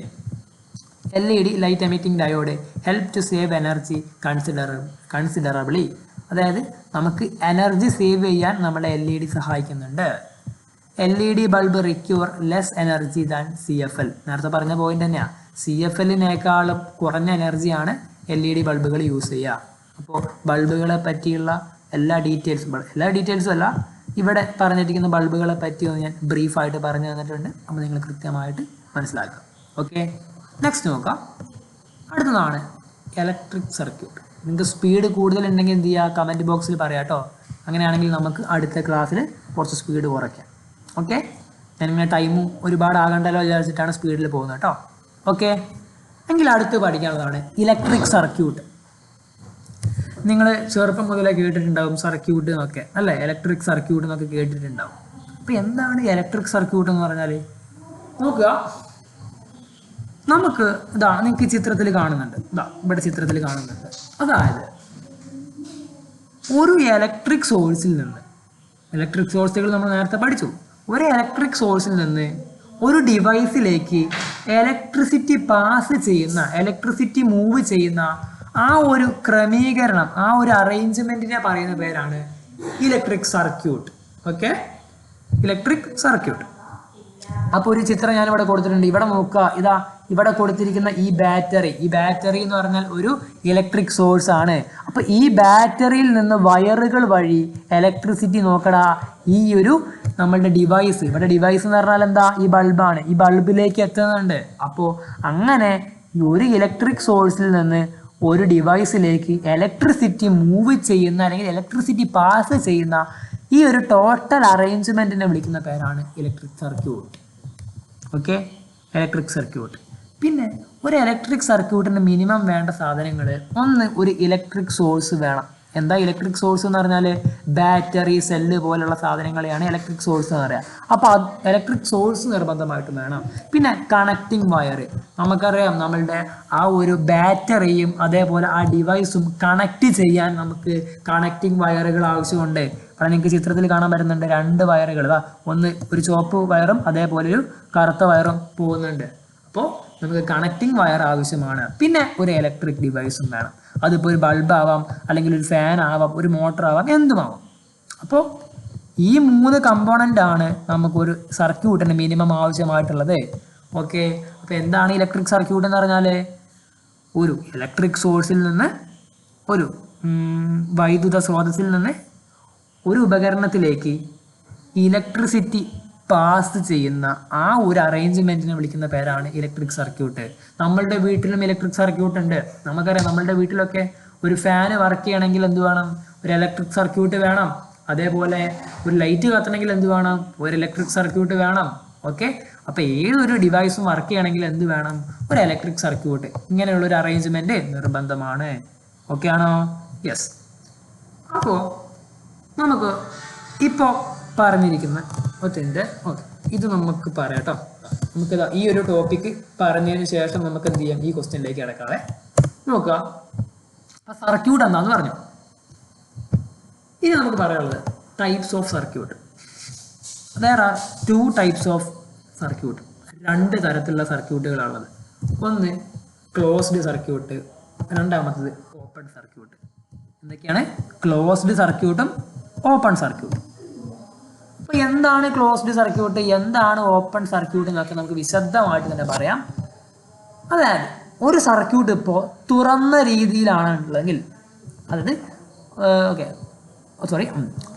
LED light emitting diode help to save energy considerably. അതായത് നമുക്ക് എനർജി സേവ് ചെയ്യാൻ നമ്മളെ LED സഹായിക്കുന്നുണ്ട്. LED bulb require less energy than CFL. നേരത്തെ പറഞ്ഞ പോയിന്റ് തന്നെയാണ്. CFL-നേക്കാളും കുറഞ്ഞ എനർജിയാണ് LED ബൾബുകൾ യൂസ് ചെയ്യുക. അപ്പോൾ ബൾബുകളെ പറ്റിയുള്ള എല്ലാ ഡീറ്റെയിൽസും അല്ല, ഇവിടെ പറഞ്ഞിരിക്കുന്ന ബൾബുകളെ പറ്റി ഒന്ന് ഞാൻ ബ്രീഫായിട്ട് പറഞ്ഞു തന്നിട്ടുണ്ട്. അപ്പോൾ നിങ്ങൾ കൃത്യമായിട്ട് മനസ്സിലാക്കുക. ഓക്കെ, നെക്സ്റ്റ് നോക്കാം. അടുത്തതാണ് ഇലക്ട്രിക് സർക്യൂട്ട്. നിങ്ങൾക്ക് സ്പീഡ് കൂടുതലുണ്ടെങ്കിൽ എന്ത് ചെയ്യുക, കമൻറ്റ് ബോക്സിൽ പറയാം കേട്ടോ. അങ്ങനെയാണെങ്കിൽ നമുക്ക് അടുത്ത ക്ലാസ്സിൽ കുറച്ച് സ്പീഡ് കുറയ്ക്കാം. ഓക്കെ, ഞാനിങ്ങനെ ടൈമും ഒരുപാട് ആകണ്ടല്ലോ വിചാരിച്ചിട്ടാണ് സ്പീഡിൽ പോകുന്നത് കേട്ടോ. ഓക്കെ, എങ്കിൽ അടുത്ത് പഠിക്കാനുള്ളതാണ് ഇലക്ട്രിക് സർക്യൂട്ട്. നിങ്ങൾ ചെറുപ്പം മുതലേ കേട്ടിട്ടുണ്ടാവും സർക്യൂട്ട് എന്നൊക്കെ അല്ലേ, ഇലക്ട്രിക് സർക്യൂട്ട് എന്നൊക്കെ കേട്ടിട്ടുണ്ടാവും. അപ്പോൾ എന്താണ് ഇലക്ട്രിക് സർക്യൂട്ട് എന്ന് പറഞ്ഞാൽ? നോക്കുക, നമുക്ക് നിങ്ങൾക്ക് ചിത്രത്തിൽ കാണുന്നുണ്ട്, ഇവിടെ ചിത്രത്തിൽ കാണുന്നുണ്ട്. അതായത് ഒരു ഇലക്ട്രിക് സോഴ്സിൽ നിന്ന്, ഇലക്ട്രിക് സോഴ്സുകൾ നമ്മൾ നേരത്തെ പഠിച്ചു, ഒരു ഇലക്ട്രിക് സോഴ്സിൽ നിന്ന് ഒരു ഡിവൈസിലേക്ക് ഇലക്ട്രിസിറ്റി പാസ് ചെയ്യുന്ന, ഇലക്ട്രിസിറ്റി മൂവ് ചെയ്യുന്ന ആ ഒരു ക്രമീകരണം, ആ ഒരു അറേഞ്ച്മെന്റിനെ പറയുന്ന പേരാണ് electric circuit. Okay, electric circuit. അപ്പോൾ ഒരു ചിത്രം ഞാനിവിടെ കൊടുത്തിട്ടുണ്ട്. ഇവിടെ നോക്കുക, ഇതാ ഇവിടെ കൊടുത്തിരിക്കുന്ന ഈ ബാറ്ററി എന്ന് പറഞ്ഞാൽ ഒരു ഇലക്ട്രിക് സോഴ്സ് ആണ്. അപ്പോൾ ഈ ബാറ്ററിയിൽ നിന്ന് വയറുകൾ വഴി ഇലക്ട്രിസിറ്റി നോക്കടാ ഈ ഒരു നമ്മളുടെ ഡിവൈസ്, ഇവിടെ ഡിവൈസ് എന്ന് പറഞ്ഞാൽ എന്താ, ഈ ബൾബാണ്, ഈ ബൾബിലേക്ക് എത്തുന്നുണ്ട്. അപ്പോൾ അങ്ങനെ ഈ ഒരു ഇലക്ട്രിക് സോഴ്സിൽ നിന്ന് ഒരു ഡിവൈസിലേക്ക് ഇലക്ട്രിസിറ്റി മൂവ് ചെയ്യുന്ന അല്ലെങ്കിൽ ഇലക്ട്രിസിറ്റി പാസ് ചെയ്യുന്ന ഈ ഒരു ടോട്ടൽ അറേഞ്ച്മെന്റിനെ വിളിക്കുന്ന പേരാണ് electric circuit. Okay, electric circuit. പിന്നെ ഒരു ഇലക്ട്രിക് സർക്യൂട്ടിന് മിനിമം വേണ്ട സാധനങ്ങൾ, ഒന്ന് ഒരു ഇലക്ട്രിക് സോഴ്സ് വേണം. എന്താ ഇലക്ട്രിക് സോഴ്സ് എന്ന് പറഞ്ഞാൽ ബാറ്ററി, സെല്ല് പോലുള്ള സാധനങ്ങളെയാണ് ഇലക്ട്രിക് സോഴ്സ് എന്ന് പറയുക. അപ്പോൾ ഇലക്ട്രിക് സോഴ്സ് നിർബന്ധമായിട്ടും വേണം. പിന്നെ കണക്റ്റിംഗ് വയർ, നമുക്കറിയാം നമ്മളുടെ ആ ഒരു ബാറ്ററിയും അതേപോലെ ആ ഡിവൈസും കണക്ട് ചെയ്യാൻ നമുക്ക് കണക്റ്റിംഗ് വയറുകൾ ആവശ്യമുണ്ട്. അവിടെ നിങ്ങൾക്ക് ചിത്രത്തിൽ കാണാൻ പറ്റുന്നുണ്ട് 2 വയറുകൾ, ഒന്ന് ഒരു ചുവപ്പ് വയറും അതേപോലെ ഒരു കറുത്ത വയറും പോകുന്നുണ്ട്. അപ്പോൾ നമുക്ക് കണക്റ്റിംഗ് വയർ ആവശ്യമാണ്. പിന്നെ ഒരു ഇലക്ട്രിക് ഡിവൈസും വേണം. അതിപ്പോൾ ഒരു ബൾബ് ആവാം, അല്ലെങ്കിൽ ഒരു ഫാൻ ആവാം, ഒരു മോട്ടർ ആവാം, എന്തുമാവാം. അപ്പോൾ ഈ 3 കമ്പോണൻ്റ് ആണ് നമുക്കൊരു സർക്യൂട്ടിന് മിനിമം ആവശ്യമായിട്ടുള്ളത്. ഓക്കെ, അപ്പോൾ എന്താണ് ഇലക്ട്രിക് സർക്യൂട്ട് എന്ന് പറഞ്ഞാൽ, ഒരു ഇലക്ട്രിക് സോഴ്സിൽ നിന്ന്, ഒരു വൈദ്യുത സ്രോതസ്സിൽ നിന്ന് ഒരു ഉപകരണത്തിലേക്ക് ഇലക്ട്രിസിറ്റി പാസ് ചെയ്യുന്ന ആ ഒരു അറേഞ്ച്മെന്റിനെ വിളിക്കുന്ന പേരാണ് ഇലക്ട്രിക് സർക്യൂട്ട്. നമ്മളുടെ വീട്ടിലും ഇലക്ട്രിക് സർക്യൂട്ട് ഉണ്ട്. നമുക്കറിയാം നമ്മളുടെ വീട്ടിലൊക്കെ ഒരു ഫാന് വർക്ക് ചെയ്യണമെങ്കിൽ എന്ത് വേണം, ഒരു ഇലക്ട്രിക് സർക്യൂട്ട് വേണം. അതേപോലെ ഒരു ലൈറ്റ് കത്തണമെങ്കിൽ എന്ത് വേണം, ഒരു ഇലക്ട്രിക് സർക്യൂട്ട് വേണം. ഓക്കെ, അപ്പോൾ ഏതൊരു ഡിവൈസും വർക്ക് ചെയ്യണമെങ്കിൽ എന്ത് വേണം, ഒരു ഇലക്ട്രിക് സർക്യൂട്ട്. ഇങ്ങനെയുള്ള ഒരു അറേഞ്ച്മെന്റ് നിർബന്ധമാണ്. ഓക്കെ ആണോ? യെസ്. അപ്പോൾ നമുക്ക് ഇപ്പോൾ പറഞ്ഞിരിക്കുന്ന ഒത്തിൻ്റെ ഇത് നമുക്ക് പറയാം കേട്ടോ. നമുക്ക് ഈ ഒരു ടോപ്പിക്ക് പറഞ്ഞതിന് ശേഷം നമുക്ക് എന്ത് ചെയ്യാം, ഈ ക്വസ്റ്റ്യനിലേക്ക് കിടക്കാതെ നോക്കുക. സർക്യൂട്ട് എന്താന്ന് പറഞ്ഞു. ഇനി നമുക്ക് പറയാനുള്ളത് types of circuit. there are 2 types of circuit. 2 തരത്തിലുള്ള സർക്യൂട്ടുകളാണുള്ളത്. ഒന്ന് ക്ലോസ്ഡ് സർക്യൂട്ട്, രണ്ടാമത്തത് ഓപ്പൺ സർക്യൂട്ട്. എന്തൊക്കെയാണ്? ക്ലോസ്ഡ് സർക്യൂട്ടും ഓപ്പൺ സർക്യൂട്ടും. അപ്പോൾ എന്താണ് ക്ലോസ്ഡ് സർക്യൂട്ട്, എന്താണ് ഓപ്പൺ സർക്യൂട്ട് എന്നൊക്കെ നമുക്ക് വിശദമായിട്ട് തന്നെ പറയാം. അതായത് ഒരു സർക്യൂട്ട് ഇപ്പോൾ തുറന്ന രീതിയിലാണുള്ളതെങ്കിൽ, അതായത്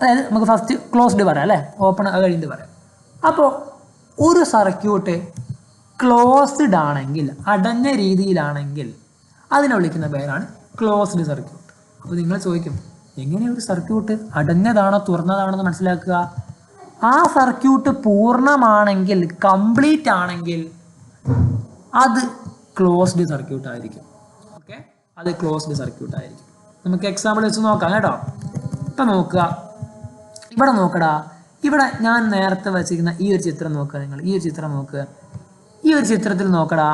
അതായത് നമുക്ക് ഫസ്റ്റ് ക്ലോസ്ഡ് പറയാം അല്ലേ, ഓപ്പൺ കഴിഞ്ഞിട്ട് പറയാം. അപ്പോൾ ഒരു സർക്യൂട്ട് ക്ലോസ്ഡ് ആണെങ്കിൽ, അടഞ്ഞ രീതിയിലാണെങ്കിൽ അതിനെ വിളിക്കുന്ന പേരാണ് ക്ലോസ്ഡ് സർക്യൂട്ട്. അപ്പോൾ നിങ്ങൾ ചോദിക്കും, എങ്ങനെ ഒരു സർക്യൂട്ട് അടഞ്ഞതാണോ തുറന്നതാണോ എന്ന് മനസ്സിലാക്കുക? ആ സർക്യൂട്ട് പൂർണ്ണമാണെങ്കിൽ, കംപ്ലീറ്റ് ആണെങ്കിൽ അത് ക്ലോസ്ഡ് സർക്യൂട്ട് ആയിരിക്കും. ഓക്കെ, അത് ക്ലോസ്ഡ് സർക്യൂട്ട് ആയിരിക്കും. നമുക്ക് എക്സാമ്പിൾ വെച്ച് നോക്കാം കേട്ടോ. ഇപ്പം നോക്കുക, ഇവിടെ നോക്കടാ, ഇവിടെ ഞാൻ നേരത്തെ വച്ചിരിക്കുന്ന ഈ ഒരു ചിത്രം നോക്കുക. നിങ്ങൾ ഈ ഒരു ചിത്രം നോക്കുക. ഈ ഒരു ചിത്രത്തിൽ നോക്കടാ,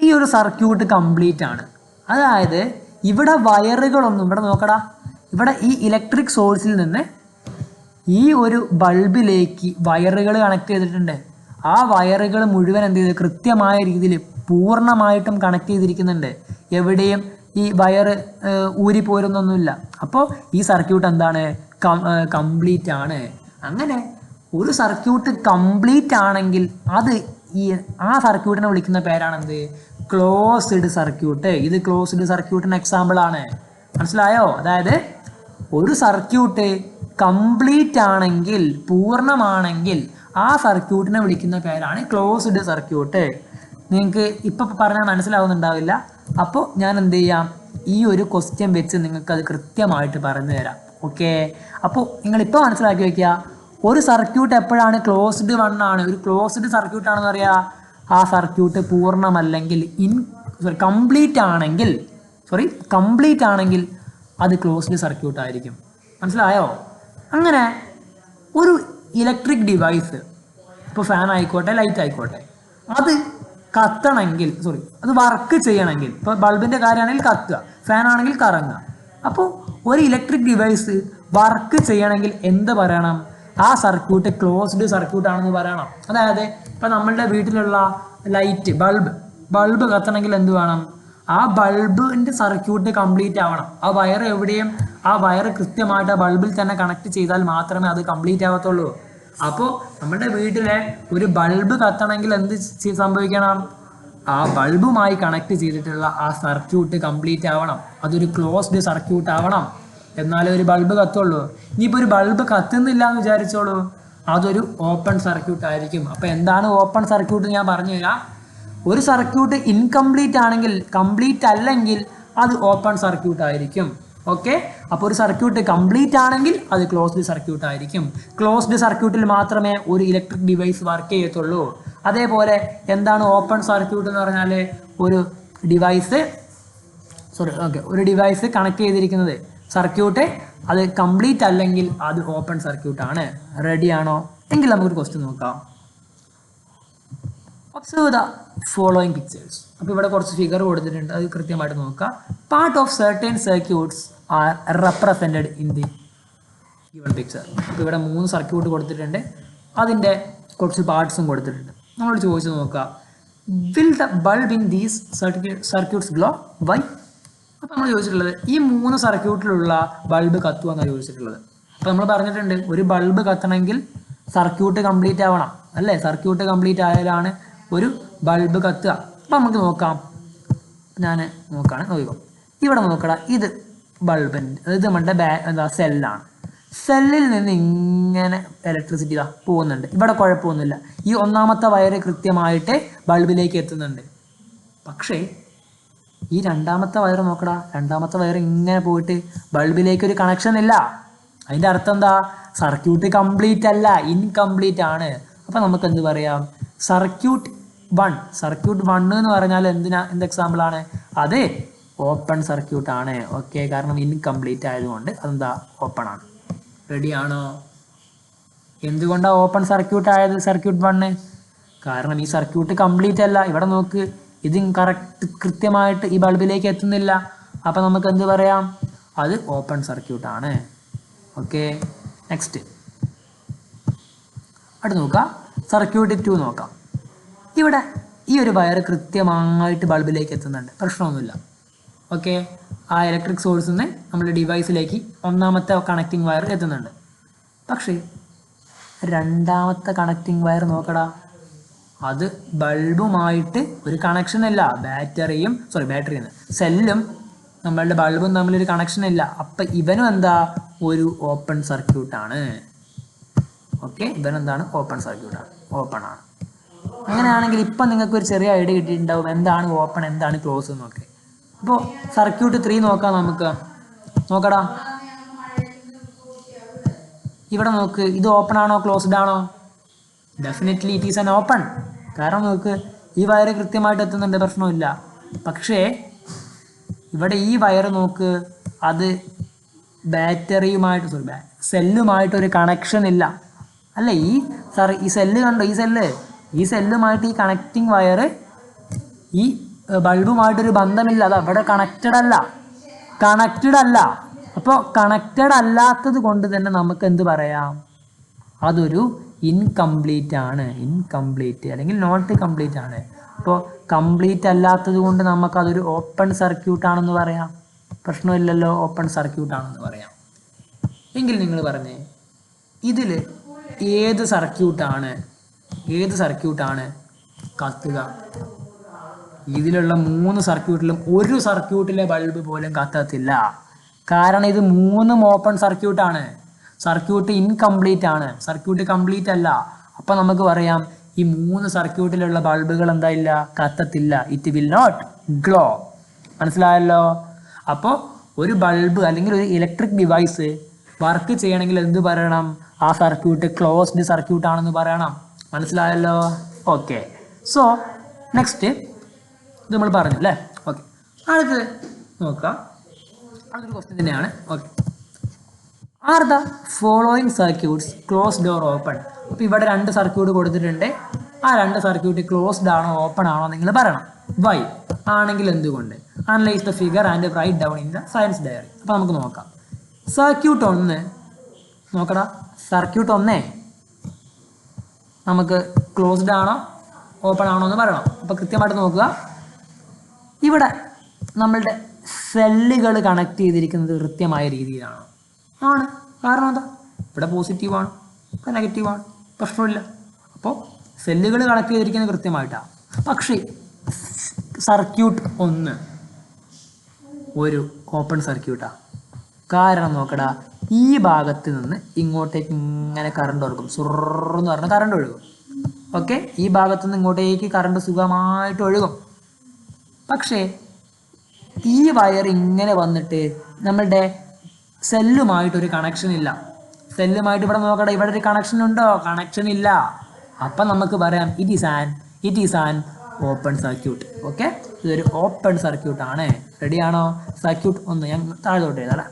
ഈ ഒരു സർക്യൂട്ട് കംപ്ലീറ്റ് ആണ്. അതായത് ഇവിടെ വയറുകളൊന്നും, ഇവിടെ നോക്കടാ, ഇവിടെ ഈ ഇലക്ട്രിക് സോഴ്സിൽ നിന്ന് ഈ ഒരു ബൾബിലേക്ക് വയറുകൾ കണക്ട് ചെയ്തിട്ടുണ്ട്. ആ വയറുകൾ മുഴുവൻ എന്ത് ചെയ്ത് കൃത്യമായ രീതിയിൽ പൂർണ്ണമായിട്ടും കണക്ട് ചെയ്തിരിക്കുന്നുണ്ട്. എവിടെയും ഈ വയറ് ഊരിപ്പോരുന്നൊന്നുമില്ല. അപ്പോൾ ഈ സർക്യൂട്ട് എന്താണ്? കംപ്ലീറ്റ് ആണ്. അങ്ങനെ ഒരു സർക്യൂട്ട് കംപ്ലീറ്റ് ആണെങ്കിൽ അത് ആ സർക്യൂട്ടിനെ വിളിക്കുന്ന പേരാണെന്ത്? Closed circuit. ഇത് ക്ലോസ്ഡ് സർക്യൂട്ടിന് എക്സാമ്പിൾ ആണ്. മനസ്സിലായോ? അതായത് ഒരു സർക്യൂട്ട് കംപ്ലീറ്റ് ആണെങ്കിൽ, പൂർണ്ണമാണെങ്കിൽ ആ സർക്യൂട്ടിനെ വിളിക്കുന്ന പേരാണ് ക്ലോസ്ഡ് സർക്യൂട്ട്. നിങ്ങൾക്ക് ഇപ്പം പറഞ്ഞാൽ മനസ്സിലാവുന്നുണ്ടാവില്ല. അപ്പോൾ ഞാൻ എന്ത് ചെയ്യാം, ഈ ഒരു ക്വസ്റ്റ്യൻ വെച്ച് നിങ്ങൾക്ക് അത് കൃത്യമായിട്ട് പറഞ്ഞു തരാം. ഓക്കെ, അപ്പോൾ നിങ്ങളിപ്പോൾ മനസ്സിലാക്കി വയ്ക്കുക, ഒരു സർക്യൂട്ട് എപ്പോഴാണ് ക്ലോസ്ഡ് ആണ്, ഒരു ക്ലോസ്ഡ് സർക്യൂട്ടാണെന്ന് പറയുക, ആ സർക്യൂട്ട് പൂർണ്ണമല്ലെങ്കിൽ, കംപ്ലീറ്റ് ആണെങ്കിൽ അത് ക്ലോസ്ഡ് സർക്യൂട്ട് ആയിരിക്കും. മനസ്സിലായോ? അങ്ങനെ ഒരു ഇലക്ട്രിക് ഡിവൈസ്, ഇപ്പോൾ ഫാൻ ആയിക്കോട്ടെ, ലൈറ്റ് ആയിക്കോട്ടെ, അത് കത്തണമെങ്കിൽ, അത് വർക്ക് ചെയ്യണമെങ്കിൽ, ഇപ്പോൾ ബൾബിൻ്റെ കാര്യമാണെങ്കിൽ കത്തുക, ഫാൻ ആണെങ്കിൽ കറങ്ങുക. അപ്പോൾ ഒരു ഇലക്ട്രിക് ഡിവൈസ് വർക്ക് ചെയ്യണമെങ്കിൽ എന്ത് പറയണം? ആ സർക്യൂട്ട് ക്ലോസ്ഡ് സർക്യൂട്ട് ആണെന്ന് പറയണം. അതായത് ഇപ്പം നമ്മളുടെ വീട്ടിലുള്ള ലൈറ്റ് ബൾബ് കത്തണമെങ്കിൽ എന്ത് വേണം? ആ ബൾബിൻ്റെ സർക്യൂട്ട് കംപ്ലീറ്റ് ആവണം. ആ വയർ എവിടെയും ആ വയർ കൃത്യമായിട്ട് ആ ബൾബിൽ തന്നെ കണക്ട് ചെയ്താൽ മാത്രമേ അത് കംപ്ലീറ്റ് ആവത്തുള്ളൂ. അപ്പോൾ നമ്മുടെ വീട്ടിലെ ഒരു ബൾബ് കത്തണമെങ്കിൽ എന്ത് സംഭവിക്കണം? ആ ബൾബുമായി കണക്ട് ചെയ്തിട്ടുള്ള ആ സർക്യൂട്ട് കംപ്ലീറ്റ് ആവണം. അതൊരു ക്ലോസ്ഡ് സർക്യൂട്ട് ആവണം, എന്നാലേ ഒരു ബൾബ് കത്തുള്ളൂ. ഇനിയിപ്പോൾ ഒരു ബൾബ് കത്തുന്നില്ല എന്ന് വിചാരിച്ചോളൂ, അതൊരു ഓപ്പൺ സർക്യൂട്ട് ആയിരിക്കും. അപ്പോൾ എന്താണ് ഓപ്പൺ സർക്യൂട്ട് ഞാൻ പറഞ്ഞു തരാം. ഒരു സർക്യൂട്ട് ഇൻകംപ്ലീറ്റ് ആണെങ്കിൽ, കംപ്ലീറ്റ് അല്ലെങ്കിൽ അത് ഓപ്പൺ സർക്യൂട്ട് ആയിരിക്കും. ഓക്കെ, അപ്പോൾ ഒരു സർക്യൂട്ട് കംപ്ലീറ്റ് ആണെങ്കിൽ അത് ക്ലോസ്ഡ് സർക്യൂട്ട് ആയിരിക്കും. ക്ലോസ്ഡ് സർക്യൂട്ടിൽ മാത്രമേ ഒരു ഇലക്ട്രിക് ഡിവൈസ് വർക്ക് ചെയ്യത്തുള്ളൂ. അതേപോലെ എന്താണ് ഓപ്പൺ സർക്യൂട്ട് എന്ന് പറഞ്ഞാൽ? ഒരു ഡിവൈസ് കണക്ട് ചെയ്തിരിക്കുന്നത് സർക്യൂട്ട് അത് കംപ്ലീറ്റ് അല്ലെങ്കിൽ അത് ഓപ്പൺ സർക്യൂട്ട് ആണ്. റെഡി ആണോ? എങ്കിൽ നമുക്കൊരു ക്വസ്റ്റ്യൻ നോക്കാം. Observe the following pictures. അപ്പോൾ ഇവിടെ കുറച്ച് ഫിഗർ കൊടുത്തിട്ടുണ്ട്, അത് കൃത്യമായിട്ട് നോക്കുക. Part of certain circuits R represented in the given picture. അപ്പോൾ ഇവിടെ 3 സർക്യൂട്ട് കൊടുത്തിട്ടുണ്ട്, അതിൻ്റെ കുറച്ച് പാർട്സും കൊടുത്തിട്ടുണ്ട്. നമ്മൾ ചോദിച്ചു നോക്കുക, will the bulb in these circuits glow? Why? അപ്പോൾ നമ്മൾ ചോദിച്ചിട്ടുള്ളത് ഈ 3 സർക്യൂട്ടിലുള്ള ബൾബ് കത്തുമെന്നാണ് ചോദിച്ചിട്ടുള്ളത്. അപ്പോൾ നമ്മൾ പറഞ്ഞിട്ടുണ്ട് ഒരു ബൾബ് കത്തണമെങ്കിൽ സർക്യൂട്ട് കംപ്ലീറ്റ് ആവണം, അല്ലേ? സർക്യൂട്ട് കംപ്ലീറ്റ് ആയാലാണ് ഒരു ബൾബ് കത്തുക. അപ്പം നമുക്ക് നോക്കാം, ഞാൻ നോക്കിക്കോ. ഇവിടെ നോക്കടാ, ഇത് ബൾബിൻ്റെ ഇത് നമ്മുടെ സെല്ലാണ്. സെല്ലിൽ നിന്ന് ഇങ്ങനെ ഇലക്ട്രിസിറ്റി പോകുന്നുണ്ട്. ഇവിടെ കുഴപ്പമൊന്നുമില്ല, ഈ ഒന്നാമത്തെ വയർ കൃത്യമായിട്ട് ബൾബിലേക്ക് എത്തുന്നുണ്ട്. പക്ഷേ ഈ രണ്ടാമത്തെ വയർ നോക്കടാ, രണ്ടാമത്തെ വയർ ഇങ്ങനെ പോയിട്ട് ബൾബിലേക്ക് ഒരു കണക്ഷൻ ഇല്ല. അതിൻ്റെ അർത്ഥം എന്താ? സർക്യൂട്ട് കംപ്ലീറ്റ് അല്ല, ഇൻകംപ്ലീറ്റ് ആണ്. അപ്പം നമുക്ക് എന്ത് പറയാം? സർക്യൂട്ട് 1 എന്ന് പറഞ്ഞാൽ എന്ത് എക്സാമ്പിൾ ആണ്? അത് ഓപ്പൺ സർക്യൂട്ട് ആണ്. ഓക്കെ, കാരണം ഇൻകംപ്ലീറ്റ് ആയതുകൊണ്ട് അതെന്താ? ഓപ്പൺ ആണ്. റെഡി ആണോ? എന്തുകൊണ്ടാണ് ഓപ്പൺ സർക്യൂട്ട് ആയത് സർക്യൂട്ട് 1? കാരണം ഈ സർക്യൂട്ട് കംപ്ലീറ്റ് അല്ല. ഇവിടെ നോക്ക്, ഇത് കൃത്യമായിട്ട് ഈ ബൾബിലേക്ക് എത്തുന്നില്ല. അപ്പം നമുക്ക് എന്ത് പറയാം? അത് ഓപ്പൺ സർക്യൂട്ട് ആണ്. ഓക്കെ, നെക്സ്റ്റ് അടുത്ത് നോക്കാം. സർക്യൂട്ട് 2 നോക്കാം. ഇവിടെ ഈ ഒരു വയർ കൃത്യമായിട്ട് ബൾബിലേക്ക് എത്തുന്നുണ്ട്, പ്രശ്നമൊന്നുമില്ല. ഓക്കെ, ആ ഇലക്ട്രിക് സോഴ്സിൽ നിന്ന് നമ്മുടെ ഡിവൈസിലേക്ക് ഒന്നാമത്തെ കണക്റ്റിംഗ് വയർ എത്തുന്നുണ്ട്. പക്ഷേ രണ്ടാമത്തെ കണക്റ്റിംഗ് വയർ നോക്കടാ, അത് ബൾബുമായിട്ട് ഒരു കണക്ഷൻ ഇല്ല. സെല്ലും നമ്മളുടെ ബൾബും തമ്മിലൊരു കണക്ഷൻ ഇല്ല. അപ്പം ഇവനും എന്താ? ഒരു ഓപ്പൺ സർക്യൂട്ടാണ്. ഓക്കെ, ഇവനെന്താണ്? ഓപ്പൺ സർക്യൂട്ടാണ്, ഓപ്പൺ ആണ്. അങ്ങനെയാണെങ്കിൽ ഇപ്പം നിങ്ങൾക്ക് ഒരു ചെറിയ ഐഡിയ കിട്ടിയിട്ടുണ്ടാവും എന്താണ് ഓപ്പൺ, എന്താണ് ക്ലോസ് എന്നൊക്കെ. അപ്പോൾ സർക്യൂട്ട് 3 നോക്കാം. നമുക്ക് നോക്കടാ, ഇവിടെ നോക്ക്, ഇത് ഓപ്പൺ ആണോ ക്ലോസ്ഡ് ആണോ? Definitely it is an open. കാരണം നോക്ക്, ഈ വയർ കൃത്യമായിട്ട് എത്തുന്നുണ്ട്, പ്രശ്നമില്ല. പക്ഷേ ഇവിടെ ഈ വയർ നോക്ക്, അത് സെല്ലുമായിട്ടൊരു കണക്ഷൻ ഇല്ല, അല്ലേ? ഈ സെല്ല് കണ്ടോ? ഈ സെല്ലുമായിട്ട് ഈ കണക്റ്റിംഗ് വയർ ഈ ബൾബുമായിട്ടൊരു ബന്ധമില്ല. അത് അവിടെ കണക്റ്റഡ് അല്ല. അപ്പോൾ കണക്റ്റഡ് അല്ലാത്തത് കൊണ്ട് തന്നെ നമുക്ക് എന്ത് പറയാം? അതൊരു ഇൻകംപ്ലീറ്റ് ആണ്. ഇൻകംപ്ലീറ്റ് അല്ലെങ്കിൽ നോട്ട് കംപ്ലീറ്റ് ആണ്. അപ്പോൾ കംപ്ലീറ്റ് അല്ലാത്തത് കൊണ്ട് നമുക്കതൊരു ഓപ്പൺ സർക്യൂട്ടാണെന്ന് പറയാം. പ്രശ്നമില്ലല്ലോ, ഓപ്പൺ സർക്യൂട്ടാണെന്ന് പറയാം. എങ്കിൽ നിങ്ങൾ പറഞ്ഞേ, ഇതിൽ ഏത് സർക്യൂട്ടാണ് കത്തുക? ഇതിലുള്ള 3 സർക്യൂട്ടിലും ഒരു സർക്യൂട്ടിലെ ബൾബ് പോലും കത്തത്തില്ല. കാരണം ഇത് 3ഉം ഓപ്പൺ സർക്യൂട്ടാണ്. സർക്യൂട്ട് ഇൻകംപ്ലീറ്റ് ആണ്, സർക്യൂട്ട് കംപ്ലീറ്റ് അല്ല. അപ്പം നമുക്ക് പറയാം ഈ 3 സർക്യൂട്ടിലുള്ള ബൾബുകൾ എന്തായില്ല? കത്തത്തില്ല. It will not glow. മനസ്സിലായല്ലോ? അപ്പോൾ ഒരു ബൾബ് അല്ലെങ്കിൽ ഒരു ഇലക്ട്രിക് ഡിവൈസ് വർക്ക് ചെയ്യണമെങ്കിൽ എന്ത് പറയണം? ആ സർക്യൂട്ട് ക്ലോസ്ഡ് സർക്യൂട്ട് ആണെന്ന് പറയണം. മനസ്സിലായല്ലോ? ഓക്കെ, സോ നെക്സ്റ്റ് ഇത് നമ്മൾ പറഞ്ഞു അല്ലേ? ഓക്കെ, അടുത്ത് നോക്കാം. അടുത്തൊരു ക്വസ്റ്റ്യൻ തന്നെയാണ്. Okay, are the following circuits closed or open? അപ്പോൾ ഇവിടെ 2 സർക്യൂട്ട് കൊടുത്തിട്ടുണ്ട്. ആ 2 സർക്യൂട്ട് ക്ലോസ്ഡ് ആണോ ഓപ്പൺ ആണോ നിങ്ങൾ പറയണം. വൈ? ആണെങ്കിൽ എന്തുകൊണ്ട്? Analyse the figure and write down in the science diary. അപ്പോൾ നമുക്ക് നോക്കാം. സർക്യൂട്ട് 1 നോക്കടാ, സർക്യൂട്ട് 1 നമുക്ക് ക്ലോസ്ഡ് ആണോ ഓപ്പൺ ആണോ എന്ന് പറയണം. അപ്പോൾ കൃത്യമായിട്ട് നോക്കുക, ഇവിടെ നമ്മളുടെ സെല്ലുകൾ കണക്ട് ചെയ്തിരിക്കുന്നത് കൃത്യമായ രീതിയിലാണ്. കാരണം എന്താ, ഇവിടെ പോസിറ്റീവാണ്, ഇവിടെ നെഗറ്റീവാണ്, പ്രശ്നമില്ല. അപ്പോൾ സെല്ലുകൾ കണക്ട് ചെയ്തിരിക്കുന്നത് കൃത്യമായിട്ടാണ്. പക്ഷേ സർക്യൂട്ട് 1 ഒരു ഓപ്പൺ സർക്യൂട്ടാണ്. കാരണം നോക്കടാ, ഈ ഭാഗത്ത് നിന്ന് ഇങ്ങോട്ടേക്ക് ഇങ്ങനെ കറണ്ട് ഒഴുകും, സുറന്ന് പറഞ്ഞ കറണ്ട് ഒഴുകും. ഓക്കെ, ഈ ഭാഗത്ത് നിന്ന് ഇങ്ങോട്ടേക്ക് കറണ്ട് സുഖമായിട്ട് ഒഴുകും. പക്ഷേ ഈ വയർ ഇങ്ങനെ വന്നിട്ട് നമ്മളുടെ സെല്ലുമായിട്ടൊരു കണക്ഷൻ ഇല്ല. സെല്ലുമായിട്ട് ഇവിടെ നോക്കട്ടെ, ഇവിടെ ഒരു കണക്ഷൻ ഉണ്ടോ? കണക്ഷൻ ഇല്ല. അപ്പം നമുക്ക് പറയാം it is an open circuit. Okay, ഇതൊരു ഓപ്പൺ സർക്യൂട്ട് ആണ്. റെഡിയാണോ? സർക്യൂട്ട് 1 ഞാൻ താഴോട്ട് എഴുതാം.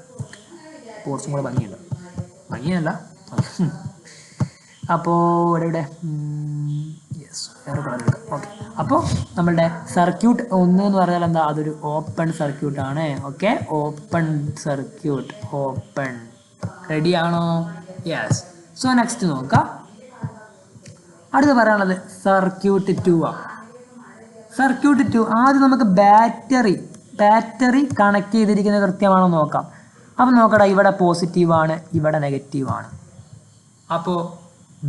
കുറച്ചും കൂടെ ഭംഗിയല്ല. അപ്പോൾ ഇവിടെ യെസ് വേറെ കളറുണ്ട്. ഓക്കെ, അപ്പോൾ നമ്മളുടെ സർക്യൂട്ട് 1 എന്ന് പറഞ്ഞാൽ എന്താ? അതൊരു ഓപ്പൺ സർക്യൂട്ടാണ്. Okay, open circuit, open. റെഡിയാണോ? യെസ്. സോ നെക്സ്റ്റ് നോക്കാം. അടുത്ത് പറയാനുള്ളത് സർക്യൂട്ട് 2 ആണ്. സർക്യൂട്ട് 2 ആദ്യം നമുക്ക് ബാറ്ററി കണക്ട് ചെയ്തിരിക്കുന്നത് കൃത്യമാണോ നോക്കാം. അപ്പം നോക്കടാ, ഇവിടെ പോസിറ്റീവാണ്, ഇവിടെ നെഗറ്റീവാണ്. അപ്പോൾ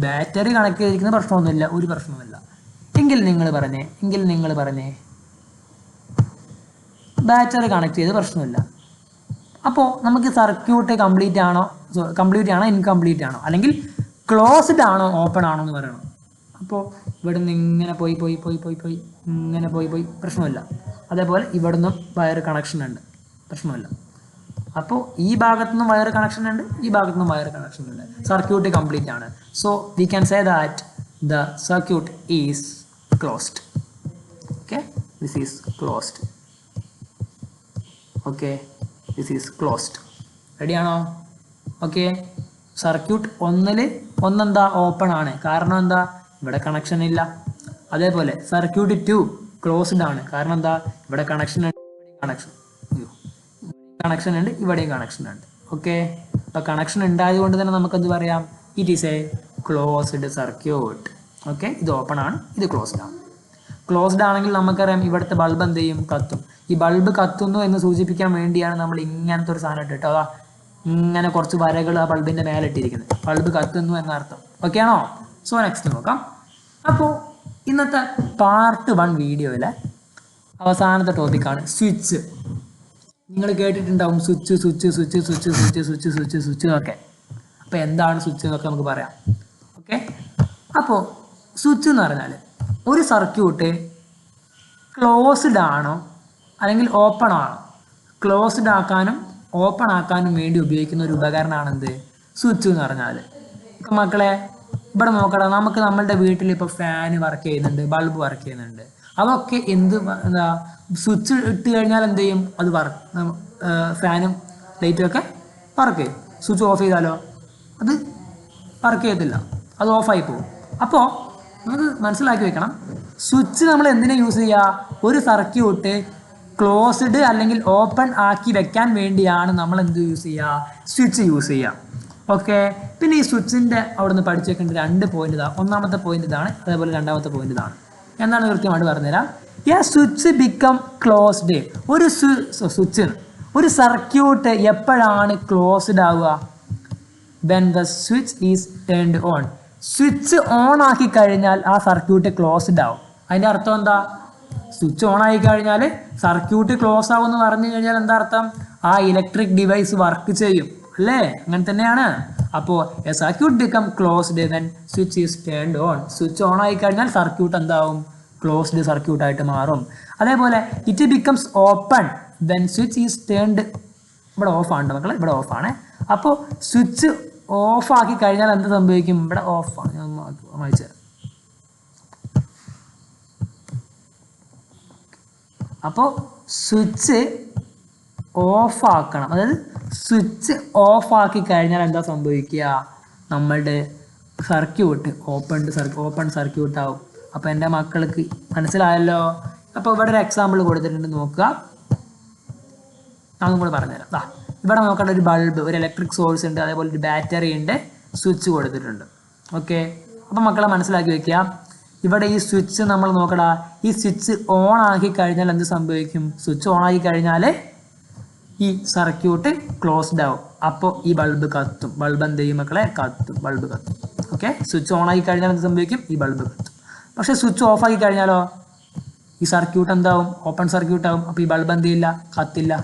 ബാറ്ററി കണക്ട് ചെയ്തിരിക്കുന്ന പ്രശ്നമൊന്നുമില്ല, ഒരു പ്രശ്നവുമില്ല. എങ്കിൽ നിങ്ങൾ പറഞ്ഞേ ബാറ്ററി കണക്ട് ചെയ്ത് പ്രശ്നമില്ല. അപ്പോൾ നമുക്ക് സർക്യൂട്ട് കംപ്ലീറ്റ് ആണോ ഇൻകംപ്ലീറ്റ് ആണോ, അല്ലെങ്കിൽ ക്ലോസ്ഡ് ആണോ ഓപ്പൺ ആണോ എന്ന് പറയണം. അപ്പോൾ ഇവിടെ നിന്ന് ഇങ്ങനെ പോയി ഇങ്ങനെ പോയി പ്രശ്നമില്ല. അതേപോലെ ഇവിടെ നിന്നും വയർ കണക്ഷൻ ഉണ്ട്, പ്രശ്നമില്ല. അപ്പോൾ ഈ ഭാഗത്തുനിന്നും വയർ കണക്ഷൻ ഉണ്ട്, ഈ ഭാഗത്തുനിന്നും വയർ കണക്ഷൻ ഉണ്ട്. സർക്യൂട്ട് കംപ്ലീറ്റ് ആണ്. So we can say that the circuit is closed. Okay, this is closed. Okay, this is closed. റെഡിയാണോ? ഓക്കെ, സർക്യൂട്ട് 1 ഒന്നെന്താ? ഓപ്പൺ ആണ്. കാരണം എന്താ? ഇവിടെ കണക്ഷൻ ഇല്ല. അതേപോലെ സർക്യൂട്ട് 2 ക്ലോസ്ഡ് ആണ്. കാരണം എന്താ? ഇവിടെ കണക്ഷൻ ഉണ്ട്, ഇവിടെയും കണക്ഷൻ ഉണ്ട്. ഓക്കെ, അപ്പോൾ കണക്ഷൻ ഉണ്ടായത് കൊണ്ട് തന്നെ നമുക്കത് പറയാം, it is A closed circuit. Okay, ഇത് ഓപ്പൺ ആണ്, ഇത് ക്ലോസ്ഡ് ആണ്. ക്ലോസ്ഡ് ആണെങ്കിൽ നമുക്കറിയാം ഇവിടുത്തെ ബൾബ് എന്ത് ചെയ്യും? കത്തും. ഈ ബൾബ് കത്തുന്നു എന്ന് സൂചിപ്പിക്കാൻ വേണ്ടിയാണ് നമ്മൾ ഇങ്ങനത്തെ ഒരു സാധനം ഇട്ടിട്ട് അതാ ഇങ്ങനെ കുറച്ച് വരകൾ ആ ബൾബിൻ്റെ മേലെ ഇട്ടിരിക്കുന്നത്. ബൾബ് കത്തുന്നു എന്നർത്ഥം. ഓക്കെ ആണോ? സോ നെക്സ്റ്റ് നോക്കാം. അപ്പോൾ ഇന്നത്തെ പാർട്ട് 1 വീഡിയോയിലെ അവസാനത്തെ ടോപ്പിക്കാണ് സ്വിച്ച്. നിങ്ങൾ കേട്ടിട്ടുണ്ടാവും സ്വിച്ച് ഒക്കെ. അപ്പോൾ എന്താണ് സ്വിച്ച് എന്നൊക്കെ നമുക്ക് പറയാം. ഓക്കെ, അപ്പോൾ സ്വിച്ച് എന്ന് പറഞ്ഞാൽ ഒരു സർക്യൂട്ട് ക്ലോസ്ഡ് ആണോ അല്ലെങ്കിൽ ഓപ്പൺ ആണോ, ക്ലോസ്ഡ് ആക്കാനും ഓപ്പൺ ആക്കാനും വേണ്ടി ഉപയോഗിക്കുന്ന ഒരു ഉപകരണമാണ് എന്ത്? സ്വിച്ച് എന്ന് പറഞ്ഞാൽ. ഇപ്പം മക്കളെ ഇവിടെ നോക്കടാ, നമുക്ക് നമ്മളുടെ വീട്ടിൽ ഇപ്പോൾ ഫാന് വർക്ക് ചെയ്യുന്നുണ്ട്, ബൾബ് വർക്ക് ചെയ്യുന്നുണ്ട്. അതൊക്കെ എന്താ സ്വിച്ച് ഇട്ട് കഴിഞ്ഞാൽ എന്ത് ചെയ്യും? അത് ഫാനും ലൈറ്റും ഒക്കെ വർക്ക് ചെയ്യും. സ്വിച്ച് ഓഫ് ചെയ്താലോ അത് വർക്ക് ചെയ്യത്തില്ല, അത് ഓഫായി പോകും. അപ്പോൾ നമുക്ക് മനസ്സിലാക്കി വെക്കണം, സ്വിച്ച് നമ്മൾ എന്തിനാ യൂസ് ചെയ്യുക? ഒരു സർക്യൂട്ട് ക്ലോസ്ഡ് അല്ലെങ്കിൽ ഓപ്പൺ ആക്കി വെക്കാൻ വേണ്ടിയാണ് നമ്മൾ എന്ത് യൂസ് ചെയ്യുക? സ്വിച്ച് യൂസ് ചെയ്യുക. ഓക്കെ, പിന്നെ ഈ സ്വിച്ചിൻ്റെ അവിടെ നിന്ന് പഠിച്ചു വെക്കേണ്ട 2 പോയിന്റ് ഇതാണ്. ഒന്നാമത്തെ പോയിന്റ് ഇതാണ്, അതേപോലെ രണ്ടാമത്തെ പോയിന്റ് ഇതാണ്. എന്താണ് കൃത്യമായിട്ട് പറഞ്ഞുതരാം. Switch become closed. ഒരു സർക്യൂട്ട് എപ്പോഴാണ് ക്ലോസ്ഡ് ആവുക? When the switch is turned on. Switch on ആക്കി കഴിഞ്ഞാൽ ആ സർക്യൂട്ട് ക്ലോസ്ഡ് ആവും. അതിൻ്റെ അർത്ഥം എന്താ? സ്വിച്ച് ഓൺ ആയി കഴിഞ്ഞാൽ സർക്യൂട്ട് ക്ലോസ് ആവും എന്ന് പറഞ്ഞു കഴിഞ്ഞാൽ എന്താ അർത്ഥം? ആ ഇലക്ട്രിക് ഡിവൈസ് വർക്ക് ചെയ്യും, അല്ലേ? അങ്ങനെ തന്നെയാണ്. അപ്പോൾ A circuit become closed when switch is turned on. Switch on ആയി കഴിഞ്ഞാൽ സർക്യൂട്ട് എന്താവും? ക്ലോസ്ഡ് സർക്യൂട്ടായിട്ട് മാറും. അതേപോലെ it becomes open when switch is turned. ഇവിടെ ഓഫാണ് മക്കളെ, ഇവിടെ ഓഫാണ്. അപ്പോൾ സ്വിച്ച് ഓഫ് ആക്കി കഴിഞ്ഞാൽ എന്ത് സംഭവിക്കും? ഇവിടെ ഓഫാണ്. ഞാൻ വായിച്ചു തരാം. അപ്പോൾ സ്വിച്ച് ഓഫ് ആക്കണം. അതായത് സ്വിച്ച് ഓഫ് ആക്കി കഴിഞ്ഞാൽ എന്താ സംഭവിക്കുക? നമ്മളുടെ സർക്യൂട്ട് ഓപ്പൺ സർക്യൂട്ട് ആവും. അപ്പോൾ എൻ്റെ മക്കൾക്ക് മനസ്സിലായല്ലോ. അപ്പോൾ ഇവിടെ ഒരു എക്സാമ്പിൾ കൊടുത്തിട്ടുണ്ട്, നോക്കുക. അതും കൂടെ പറഞ്ഞുതരാം. ഇവിടെ നോക്കേണ്ട ഒരു ബൾബ്, ഒരു ഇലക്ട്രിക് സോഴ്സ് ഉണ്ട്, അതേപോലെ ഒരു ബാറ്ററി ഉണ്ട്, സ്വിച്ച് കൊടുത്തിട്ടുണ്ട്. ഓക്കെ, അപ്പം മക്കളെ മനസ്സിലാക്കി വെക്കുക. ഇവിടെ ഈ സ്വിച്ച് നമ്മൾ നോക്കടാ, ഈ സ്വിച്ച് ഓൺ ആക്കി കഴിഞ്ഞാൽ എന്ത് സംഭവിക്കും? സ്വിച്ച് ഓൺ ആക്കി കഴിഞ്ഞാൽ ഈ സർക്യൂട്ട് ക്ലോസ്ഡ് ആവും. അപ്പോൾ ഈ ബൾബ് കത്തും. ബൾബ് എന്ത് ചെയ്യും മക്കളെ? കത്തും. ബൾബ് കത്തും. ഓക്കെ, സ്വിച്ച് ഓൺ ആക്കി കഴിഞ്ഞാൽ എന്ത് സംഭവിക്കും? ഈ ബൾബ് കത്തും. പക്ഷേ സ്വിച്ച് ഓഫ് ആക്കി കഴിഞ്ഞാലോ ഈ സർക്യൂട്ട് എന്താവും? ഓപ്പൺ സർക്യൂട്ട് ആവും. അപ്പോൾ ഈ ബൾബ് എന്ത് ചെയ്യില്ല? കത്തില്ല.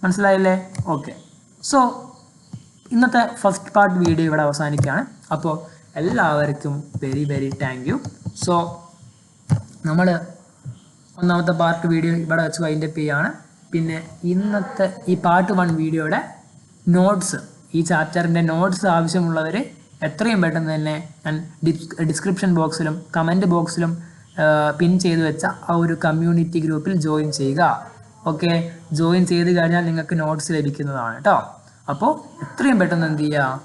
മനസ്സിലായില്ലേ? ഓക്കെ, സോ ഇന്നത്തെ ഫസ്റ്റ് പാർട്ട് വീഡിയോ ഇവിടെ അവസാനിക്കുകയാണ്. അപ്പോൾ എല്ലാവർക്കും very very thank you. So നമ്മൾ ഒന്നാമത്തെ പാർട്ട് വീഡിയോ ഇവിടെ വെച്ച് വൈൻഡപ്പ് ചെയ്യുകയാണ്. പിന്നെ ഇന്നത്തെ ഈ പാർട്ട് 1 വീഡിയോയുടെ നോട്ട്സ്, ഈ ചാപ്റ്ററിൻ്റെ നോട്ട്സ് ആവശ്യമുള്ളവർ എത്രയും പെട്ടെന്ന് തന്നെ ഞാൻ ഡിസ്ക്രിപ്ഷൻ ബോക്സിലും കമൻറ്റ് ബോക്സിലും പിൻ ചെയ്ത് വെച്ച ആ ഒരു കമ്മ്യൂണിറ്റി ഗ്രൂപ്പിൽ ജോയിൻ ചെയ്യുക. ഓക്കെ, ജോയിൻ ചെയ്ത് കഴിഞ്ഞാൽ നിങ്ങൾക്ക് നോട്ട്സ് ലഭിക്കുന്നതാണ് കേട്ടോ. അപ്പോൾ എത്രയും പെട്ടെന്ന് എന്ത് ചെയ്യുക?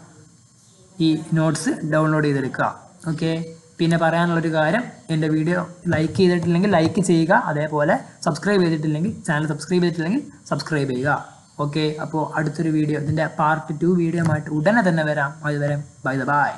ഈ നോട്ട്സ് ഡൗൺലോഡ് ചെയ്തെടുക്കുക. ഓക്കെ, പിന്നെ പറയാനുള്ളൊരു കാര്യം, എൻ്റെ വീഡിയോ ലൈക്ക് ചെയ്തിട്ടില്ലെങ്കിൽ ലൈക്ക് ചെയ്യുക, അതേപോലെ സബ്സ്ക്രൈബ് ചെയ്തിട്ടില്ലെങ്കിൽ ചാനൽ സബ്സ്ക്രൈബ് ചെയ്തിട്ടില്ലെങ്കിൽ സബ്സ്ക്രൈബ് ചെയ്യുക. ഓക്കെ, അപ്പോൾ അടുത്തൊരു വീഡിയോ, ഇതിൻ്റെ പാർട്ട് 2 വീഡിയോ ആയിട്ട് ഉടനെ തന്നെ വരാം. അതുവരെ ബൈ ബൈ.